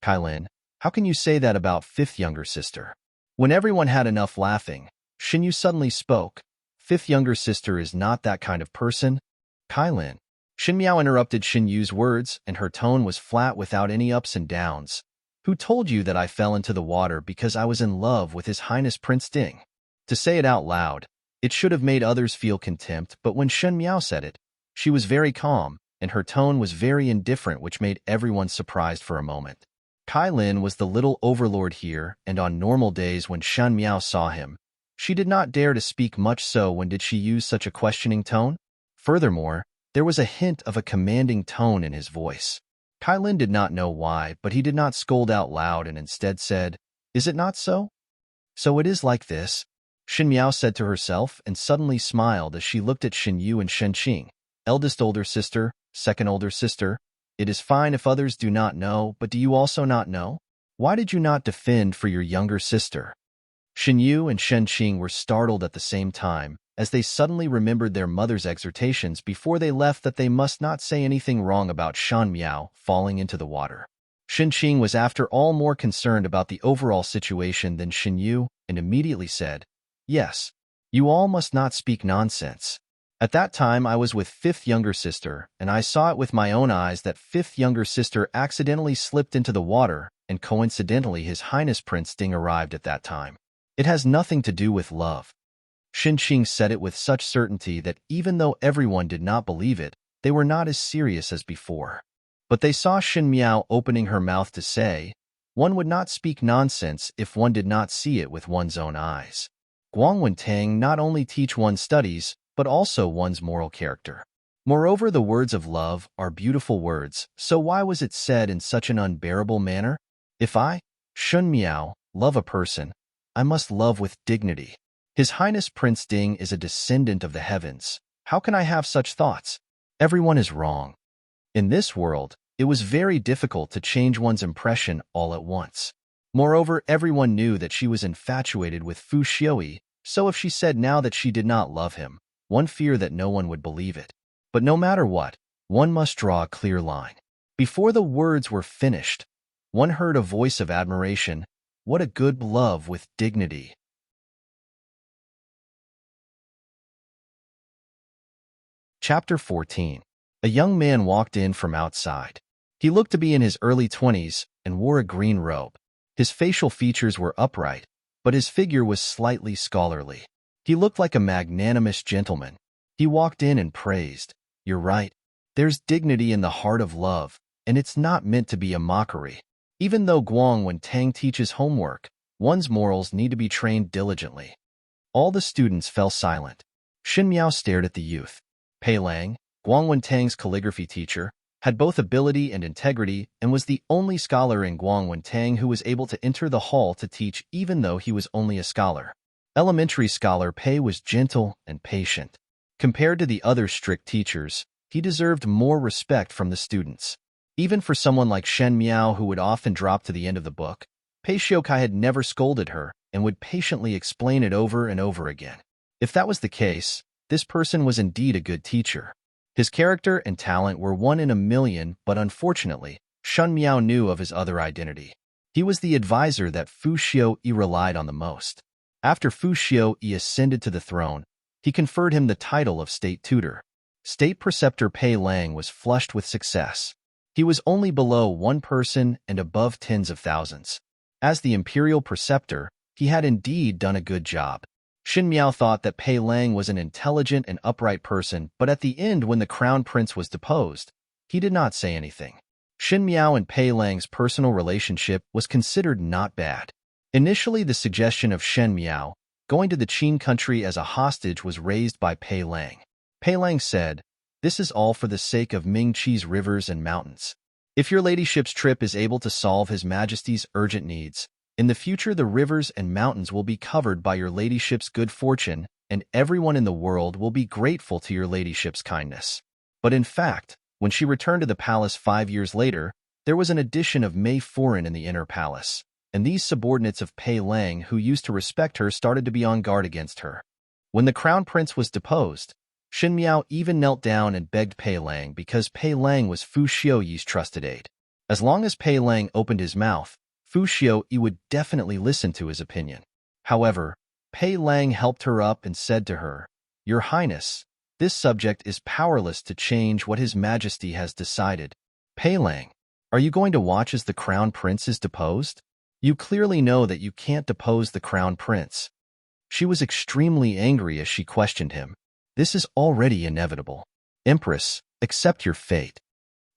S1: Kai Lin, how can you say that about fifth younger sister? When everyone had enough laughing, Shin Yu suddenly spoke. Fifth younger sister is not that kind of person. Kai Lin. Shin Miao interrupted Shin Yu's words, and her tone was flat without any ups and downs. Who told you that I fell into the water because I was in love with His Highness Prince Ding? To say it out loud, it should have made others feel contempt, but when Shen Miao said it, she was very calm, and her tone was very indifferent, which made everyone surprised for a moment. Kai Lin was the little overlord here, and on normal days when Shen Miao saw him, she did not dare to speak much, so when did she use such a questioning tone? Furthermore, there was a hint of a commanding tone in his voice. Kai Lin did not know why, but he did not scold out loud and instead said, "Is it not so?" "So it is like this," Shin Miao said to herself, and suddenly smiled as she looked at Shin Yu and Shen Qing. Eldest older sister, second older sister. It is fine if others do not know, but do you also not know? Why did you not defend for your younger sister? Shin Yu and Shen Qing were startled at the same time, as they suddenly remembered their mother's exhortations before they left that they must not say anything wrong about Shan Miao falling into the water. Shen Qing was after all more concerned about the overall situation than Shin Yu, and immediately said, "Yes, you all must not speak nonsense. At that time I was with fifth younger sister, and I saw it with my own eyes that fifth younger sister accidentally slipped into the water, and coincidentally His Highness Prince Ding arrived at that time. It has nothing to do with love." Shin Qing said it with such certainty that even though everyone did not believe it, they were not as serious as before. But they saw Shin Miao opening her mouth to say, one would not speak nonsense if one did not see it with one's own eyes. Guangwen Tang not only teach one studies, but also one's moral character. Moreover, the words of love are beautiful words, so why was it said in such an unbearable manner? If I, Shun Miao, love a person, I must love with dignity. His Highness Prince Ding is a descendant of the heavens. How can I have such thoughts? Everyone is wrong. In this world, it was very difficult to change one's impression all at once. Moreover, everyone knew that she was infatuated with Fu Xiui, so if she said now that she did not love him, one feared that no one would believe it. But no matter what, one must draw a clear line. Before the words were finished, one heard a voice of admiration. What a good love with dignity. Chapter 14. A young man walked in from outside. He looked to be in his early 20s and wore a green robe. His facial features were upright, but his figure was slightly scholarly. He looked like a magnanimous gentleman. He walked in and praised, "You're right. There's dignity in the heart of love, and it's not meant to be a mockery. Even though Guangwen Tang teaches homework, one's morals need to be trained diligently." All the students fell silent. Shin Miao stared at the youth. Pei Lang, Guangwen Tang's calligraphy teacher, had both ability and integrity and was the only scholar in Guangwen Tang who was able to enter the hall to teach even though he was only a scholar. Elementary scholar Pei was gentle and patient. Compared to the other strict teachers, he deserved more respect from the students. Even for someone like Shen Miao who would often drop to the end of the book, Pei Shiokai had never scolded her and would patiently explain it over and over again. If that was the case, this person was indeed a good teacher. His character and talent were one in a million, but unfortunately, Shun Miao knew of his other identity. He was the advisor that Fu Xiui relied on the most. After Fu Xiui ascended to the throne, he conferred him the title of state tutor. State preceptor Pei Lang was flushed with success. He was only below one person and above tens of thousands. As the imperial preceptor, He had indeed done a good job. Xin Miao thought that Pei Lang was an intelligent and upright person, but at the end when the crown prince was deposed, he did not say anything. Xin Miao and Pei Lang's personal relationship was considered not bad. Initially, the suggestion of Shen Miao going to the Qin country as a hostage was raised by Pei Lang. Pei Lang said, "This is all for the sake of Ming Qi's rivers and mountains. If your ladyship's trip is able to solve His Majesty's urgent needs, in the future the rivers and mountains will be covered by your ladyship's good fortune, and everyone in the world will be grateful to your ladyship's kindness." But in fact, when she returned to the palace 5 years later, there was an addition of Mei Furen in the inner palace, and these subordinates of Pei Lang who used to respect her started to be on guard against her. When the crown prince was deposed, Xin Miao even knelt down and begged Pei Lang because Pei Lang was Fu Xiuyi's trusted aide. As long as Pei Lang opened his mouth, Fu Xiuyi would definitely listen to his opinion. However, Pei Lang helped her up and said to her, "Your Highness, this subject is powerless to change what His Majesty has decided. Pei Lang, are you going to watch as the crown prince is deposed? You clearly know that you can't depose the crown prince." She was extremely angry as she questioned him. "This is already inevitable. Empress, accept your fate."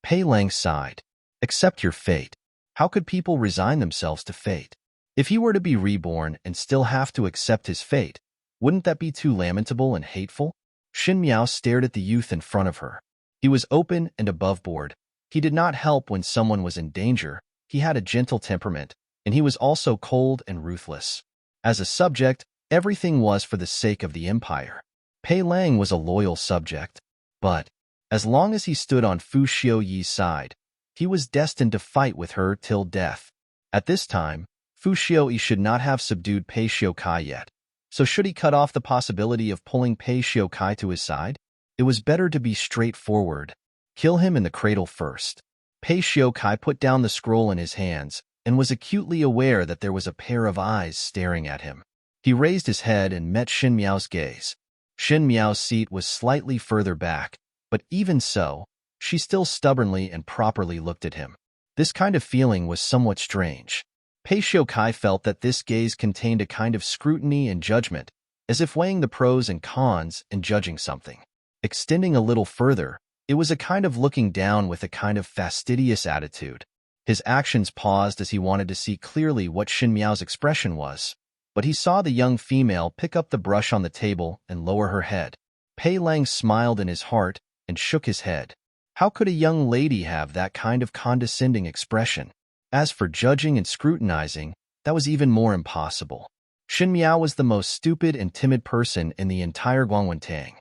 S1: Pei Lang sighed. Accept your fate. How could people resign themselves to fate? If he were to be reborn and still have to accept his fate, wouldn't that be too lamentable and hateful? Xin Miao stared at the youth in front of her. He was open and above board. He did not help when someone was in danger. He had a gentle temperament, and he was also cold and ruthless. As a subject, everything was for the sake of the empire. Pei Lang was a loyal subject, but as long as he stood on Fu Xiuyi's side, he was destined to fight with her till death. At this time, Fu Xiuyi should not have subdued Pei Xiukai yet. So should he cut off the possibility of pulling Pei Xiukai to his side? It was better to be straightforward. Kill him in the cradle first. Pei Xiukai put down the scroll in his hands and was acutely aware that there was a pair of eyes staring at him. He raised his head and met Xin Miao's gaze. Xin Miao's seat was slightly further back, but even so, she still stubbornly and properly looked at him. This kind of feeling was somewhat strange. Pei Xiukai felt that this gaze contained a kind of scrutiny and judgment, as if weighing the pros and cons and judging something. Extending a little further, it was a kind of looking down with a kind of fastidious attitude. His actions paused as he wanted to see clearly what Xin Miao's expression was, but he saw the young female pick up the brush on the table and lower her head. Pei Lang smiled in his heart and shook his head. How could a young lady have that kind of condescending expression? As for judging and scrutinizing, that was even more impossible. Xin Miao was the most stupid and timid person in the entire Guangwantang.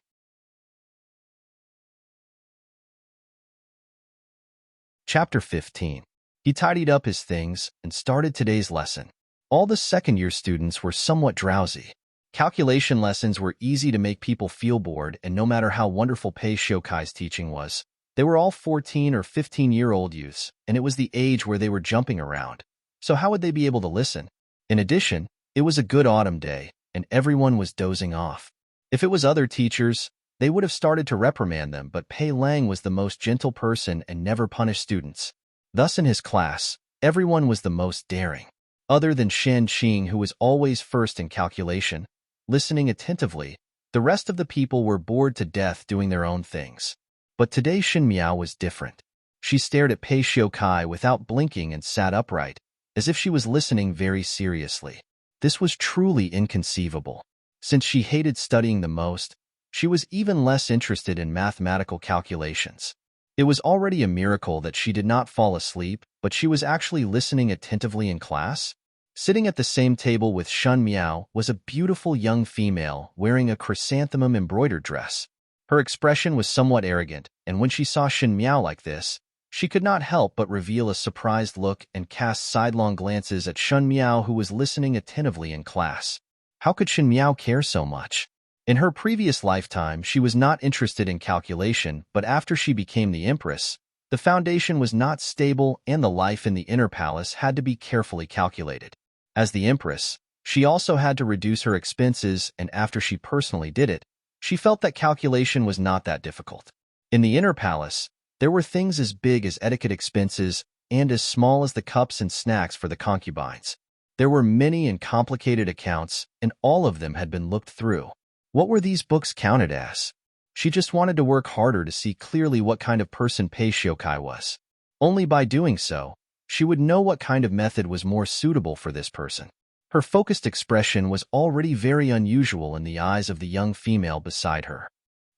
S1: Chapter 15. He tidied up his things and started today's lesson. All the second-year students were somewhat drowsy. Calculation lessons were easy to make people feel bored, and no matter how wonderful Pei Xiukai's teaching was, they were all 14 or 15-year-old youths, and it was the age where they were jumping around. So how would they be able to listen? In addition, it was a good autumn day, and everyone was dozing off. If it was other teachers, they would have started to reprimand them, but Pei Lang was the most gentle person and never punished students. Thus in his class, everyone was the most daring. Other than Shan Qing, who was always first in calculation, listening attentively, the rest of the people were bored to death doing their own things. But today Xin Miao was different. She stared at Pei Xiukai without blinking and sat upright, as if she was listening very seriously. This was truly inconceivable. Since she hated studying the most, she was even less interested in mathematical calculations. It was already a miracle that she did not fall asleep, but she was actually listening attentively in class. Sitting at the same table with Shen Miao was a beautiful young female wearing a chrysanthemum embroidered dress. Her expression was somewhat arrogant, and when she saw Xin Miao like this, she could not help but reveal a surprised look and cast sidelong glances at Shen Miao, who was listening attentively in class. How could Xin Miao care so much? In her previous lifetime, she was not interested in calculation, but after she became the Empress, the foundation was not stable and the life in the inner palace had to be carefully calculated. As the Empress, she also had to reduce her expenses, and after she personally did it, she felt that calculation was not that difficult. In the inner palace, there were things as big as etiquette expenses and as small as the cups and snacks for the concubines. There were many and complicated accounts, and all of them had been looked through. What were these books counted as? She just wanted to work harder to see clearly what kind of person Pei Shiokai was. Only by doing so, she would know what kind of method was more suitable for this person. Her focused expression was already very unusual in the eyes of the young female beside her.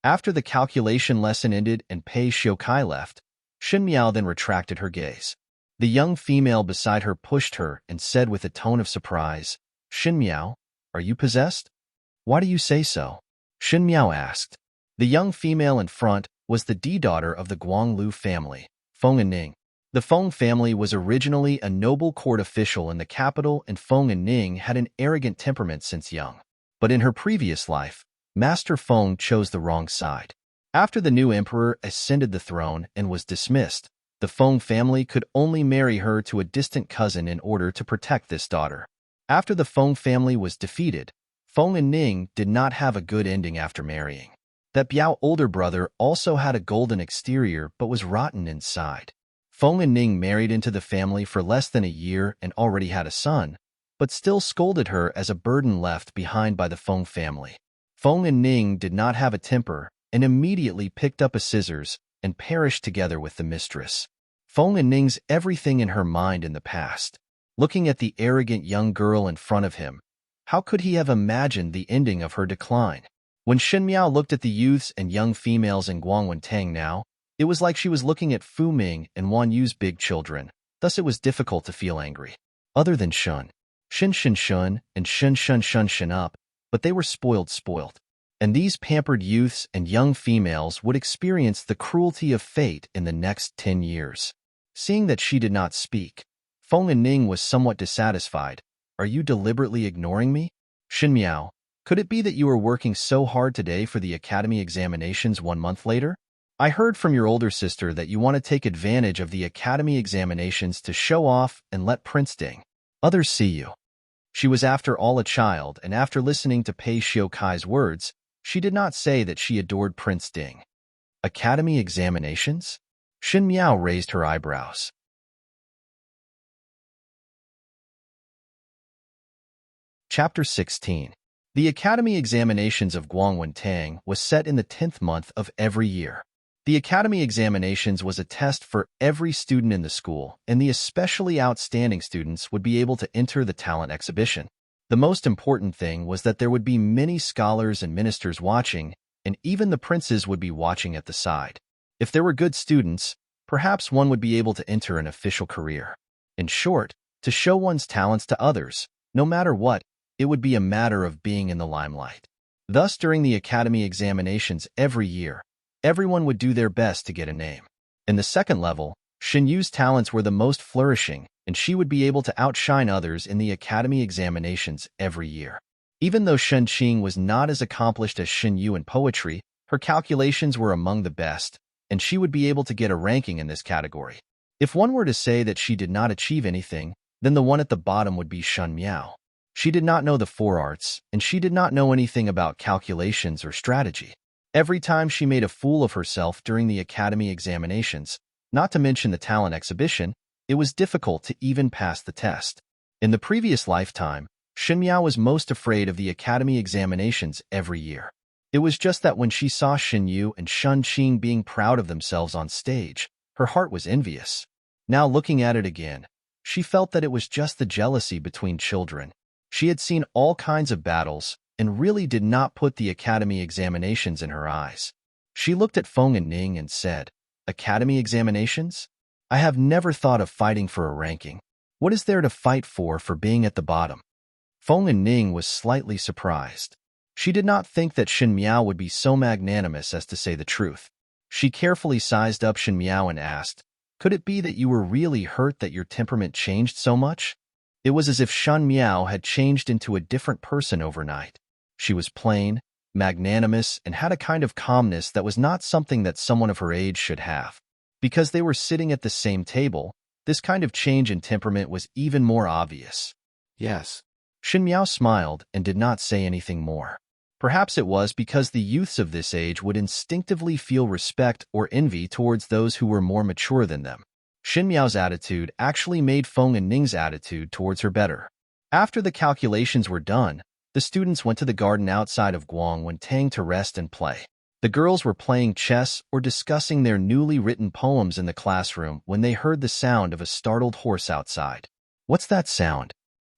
S1: After the calculation lesson ended and Pei Shiokai left, Shin Miao then retracted her gaze. The young female beside her pushed her and said with a tone of surprise, "Shin Miao, are you possessed?" "Why do you say so?" Shin Miao asked. The young female in front was the daughter of the Guanglu family, Feng and Ning. The Feng family was originally a noble court official in the capital, and Feng and Ning had an arrogant temperament since young. But in her previous life, Master Feng chose the wrong side. After the new emperor ascended the throne and was dismissed, the Feng family could only marry her to a distant cousin in order to protect this daughter. After the Feng family was defeated, Feng and Ning did not have a good ending after marrying. That Biao older brother also had a golden exterior but was rotten inside. Feng and Ning married into the family for less than a year and already had a son, but still scolded her as a burden left behind by the Feng family. Feng and Ning did not have a temper and immediately picked up a scissors and perished together with the mistress. Feng and Ning's everything in her mind in the past. Looking at the arrogant young girl in front of him, how could he have imagined the ending of her decline? When Shin Miao looked at the youths and young females in Guangwantang now, it was like she was looking at Fu Ming and Wan Yu's big children, thus it was difficult to feel angry. Other than Shun, Shun, and Shun up, but they were spoiled. And these pampered youths and young females would experience the cruelty of fate in the next 10 years. Seeing that she did not speak, Feng and Ning was somewhat dissatisfied. "Are you deliberately ignoring me?" "Shin Miao, could it be that you are working so hard today for the academy examinations 1 month later? I heard from your older sister that you want to take advantage of the academy examinations to show off and let Prince Ding others see you." She was after all a child, and after listening to Pei Shiokai's words, she did not say that she adored Prince Ding. Academy examinations? Shin Miao raised her eyebrows. Chapter 16. The Academy examinations of Guangwantang was set in the 10th month of every year. The Academy examinations was a test for every student in the school, and the especially outstanding students would be able to enter the talent exhibition. The most important thing was that there would be many scholars and ministers watching, and even the princes would be watching at the side. If there were good students, perhaps one would be able to enter an official career. In short, to show one's talents to others, no matter what, it would be a matter of being in the limelight. Thus, during the Academy examinations every year, everyone would do their best to get a name. In the second level, Shin Yu's talents were the most flourishing, and she would be able to outshine others in the Academy examinations every year. Even though Shen Qing was not as accomplished as Shin Yu in poetry, her calculations were among the best, and she would be able to get a ranking in this category. If one were to say that she did not achieve anything, then the one at the bottom would be Shen Miao. She did not know the 4 arts, and she did not know anything about calculations or strategy. Every time she made a fool of herself during the Academy examinations, not to mention the talent exhibition, it was difficult to even pass the test. In the previous lifetime, Shin Miao was most afraid of the Academy examinations every year. It was just that when she saw Shin Yu and Shun Qing being proud of themselves on stage, her heart was envious. Now looking at it again, she felt that it was just the jealousy between children. She had seen all kinds of battles and really did not put the Academy examinations in her eyes. She looked at Feng and Ning and said, "Academy examinations? I have never thought of fighting for a ranking. What is there to fight for being at the bottom?" Feng and Ning was slightly surprised. She did not think that Shin Miao would be so magnanimous as to say the truth. She carefully sized up Shin Miao and asked, "Could it be that you were really hurt that your temperament changed so much?" It was as if Shin Miao had changed into a different person overnight. She was plain, magnanimous, and had a kind of calmness that was not something that someone of her age should have. Because they were sitting at the same table, this kind of change in temperament was even more obvious.
S2: Yes.
S1: Shin Miao smiled and did not say anything more. Perhaps it was because the youths of this age would instinctively feel respect or envy towards those who were more mature than them. Shin Miao's attitude actually made Feng and Ning's attitude towards her better. After the calculations were done, the students went to the garden outside of Guangwentang to rest and play. The girls were playing chess or discussing their newly written poems in the classroom when they heard the sound of a startled horse outside. "What's that sound?"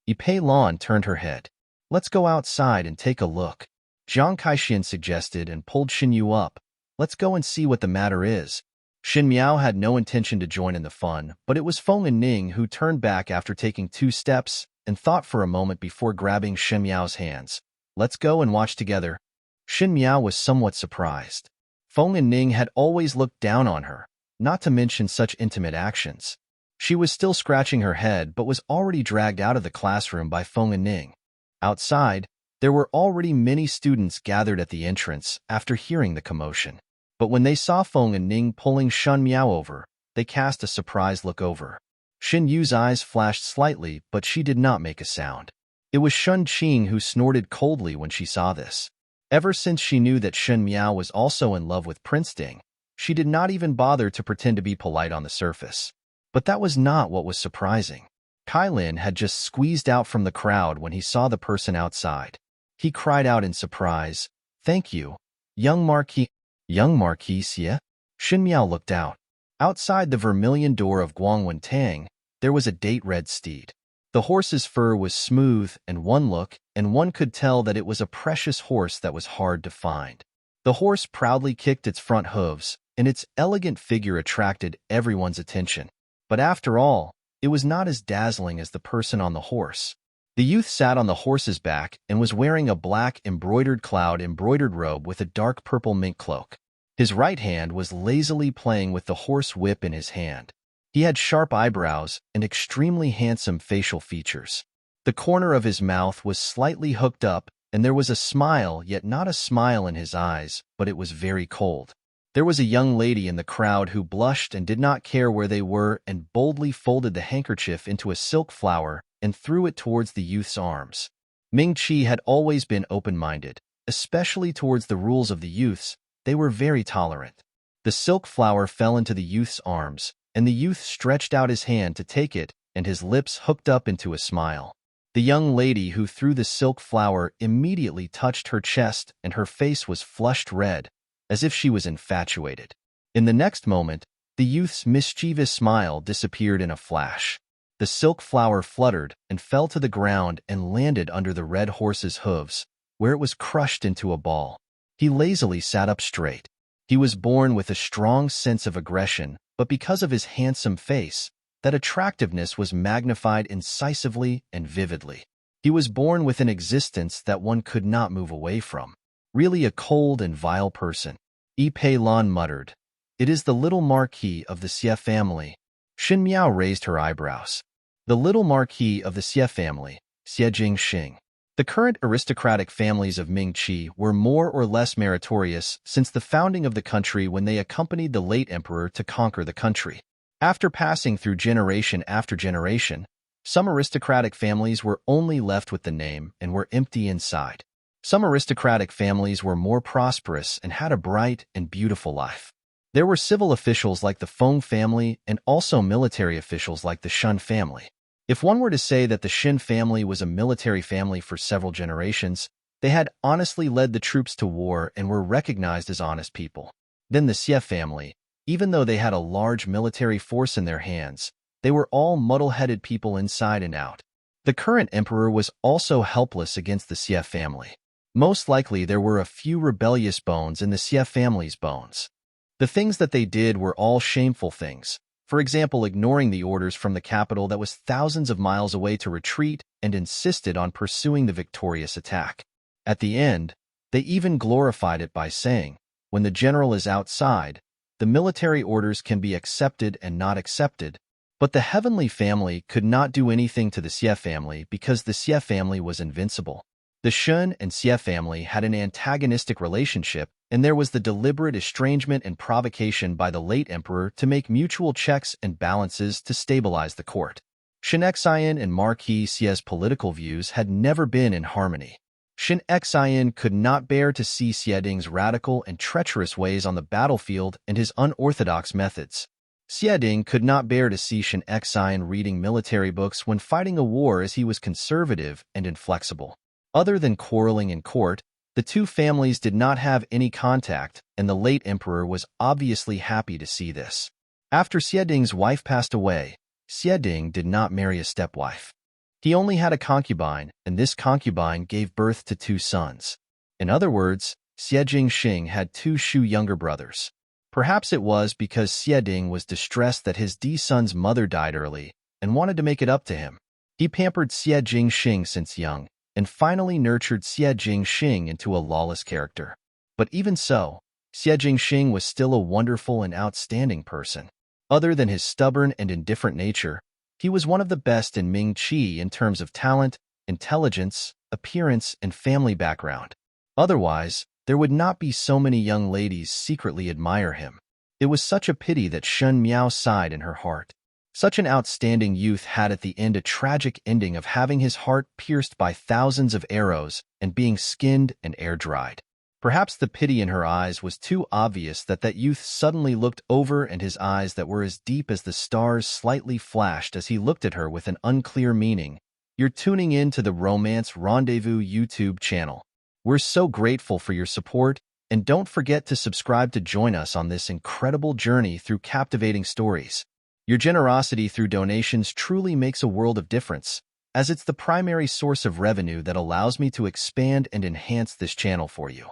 S1: Ipei Lan turned her head. "Let's go outside and take a look," Jiang Kaixin suggested and pulled Xin Yu up. "Let's go and see what the matter is." Xin Miao had no intention to join in the fun, but it was Feng and Ning who turned back after taking 2 steps and thought for a moment before grabbing Xin Miao's hands. "Let's go and watch together." Xin Miao was somewhat surprised. Feng and Ning had always looked down on her, not to mention such intimate actions. She was still scratching her head but was already dragged out of the classroom by Feng and Ning. Outside, there were already many students gathered at the entrance after hearing the commotion. But when they saw Feng and Ning pulling Xin Miao over, they cast a surprised look over. Xin Yu's eyes flashed slightly, but she did not make a sound. It was Shun Qing who snorted coldly when she saw this. Ever since she knew that Xin Miao was also in love with Prince Ding, she did not even bother to pretend to be polite on the surface. But that was not what was surprising. Kailin had just squeezed out from the crowd when he saw the person outside. He cried out in surprise, "Thank you, young Marquis." "Young Marquis, yeah?" Xin Miao looked out. Outside the vermilion door of Guangwentang, there was a date-red steed. The horse's fur was smooth and one could tell that it was a precious horse that was hard to find. The horse proudly kicked its front hooves, and its elegant figure attracted everyone's attention. But after all, it was not as dazzling as the person on the horse. The youth sat on the horse's back and was wearing a black embroidered robe with a dark purple mink cloak. His right hand was lazily playing with the horse whip in his hand. He had sharp eyebrows and extremely handsome facial features. The corner of his mouth was slightly hooked up, and there was a smile, yet not a smile in his eyes, but it was very cold. There was a young lady in the crowd who blushed and did not care where they were and boldly folded the handkerchief into a silk flower and threw it towards the youth's arms. Ming Qi had always been open-minded, especially towards the rules of the youths. They were very tolerant. The silk flower fell into the youth's arms, and the youth stretched out his hand to take it, and his lips hooked up into a smile. The young lady who threw the silk flower immediately touched her chest, and her face was flushed red, as if she was infatuated. In the next moment, the youth's mischievous smile disappeared in a flash. The silk flower fluttered and fell to the ground and landed under the red horse's hooves, where it was crushed into a ball. He lazily sat up straight. He was born with a strong sense of aggression, but because of his handsome face, that attractiveness was magnified incisively and vividly. He was born with an existence that one could not move away from. Really a cold and vile person. Ipei Lan muttered. "It is the little marquis of the Xie family." Xin Miao raised her eyebrows. The little marquis of the Xie family, Xie Jingxing. The current aristocratic families of Ming Qi were more or less meritorious since the founding of the country when they accompanied the late emperor to conquer the country. After passing through generation after generation, some aristocratic families were only left with the name and were empty inside. Some aristocratic families were more prosperous and had a bright and beautiful life. There were civil officials like the Feng family and also military officials like the Shun family. If one were to say that the Xin family was a military family for several generations, they had honestly led the troops to war and were recognized as honest people. Then the Xie family, even though they had a large military force in their hands, they were all muddle-headed people inside and out. The current emperor was also helpless against the Xie family. Most likely there were a few rebellious bones in the Xie family's bones. The things that they did were all shameful things. For example, ignoring the orders from the capital that was thousands of miles away to retreat and insisted on pursuing the victorious attack. At the end, they even glorified it by saying, when the general is outside, the military orders can be accepted and not accepted. But the heavenly family could not do anything to the Xie family because the Xie family was invincible. The Shun and Xie family had an antagonistic relationship, and there was the deliberate estrangement and provocation by the late emperor to make mutual checks and balances to stabilize the court. Shin Xian and Marquis Xie's political views had never been in harmony. Shin Xian could not bear to see Xie Ding's radical and treacherous ways on the battlefield and his unorthodox methods. Xieding could not bear to see Shen Xian reading military books when fighting a war, as he was conservative and inflexible. Other than quarreling in court, the two families did not have any contact, and the late emperor was obviously happy to see this. After Xieding's wife passed away, Xieding did not marry a stepwife. He only had a concubine, and this concubine gave birth to two sons. In other words, Xiejing Xing had two Shu younger brothers. Perhaps it was because Xieding was distressed that his son's mother died early and wanted to make it up to him. He pampered Xiejing Xing since young, and finally nurtured Xiejing Xing into a lawless character. But even so, Xiejing Xing was still a wonderful and outstanding person. Other than his stubborn and indifferent nature, he was one of the best in Ming Qi in terms of talent, intelligence, appearance, and family background. Otherwise, there would not be so many young ladies secretly admire him. It was such a pity that Shen Miao sighed in her heart. Such an outstanding youth had at the end a tragic ending of having his heart pierced by thousands of arrows and being skinned and air-dried. Perhaps the pity in her eyes was too obvious that youth suddenly looked over, and his eyes that were as deep as the stars slightly flashed as he looked at her with an unclear meaning. You're tuning in to the Romance Rendezvous YouTube channel. We're so grateful for your support, and don't forget to subscribe to join us on this incredible journey through captivating stories. Your generosity through donations truly makes a world of difference, as it's the primary source of revenue that allows me to expand and enhance this channel for you.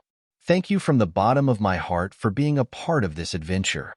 S1: Thank you from the bottom of my heart for being a part of this adventure.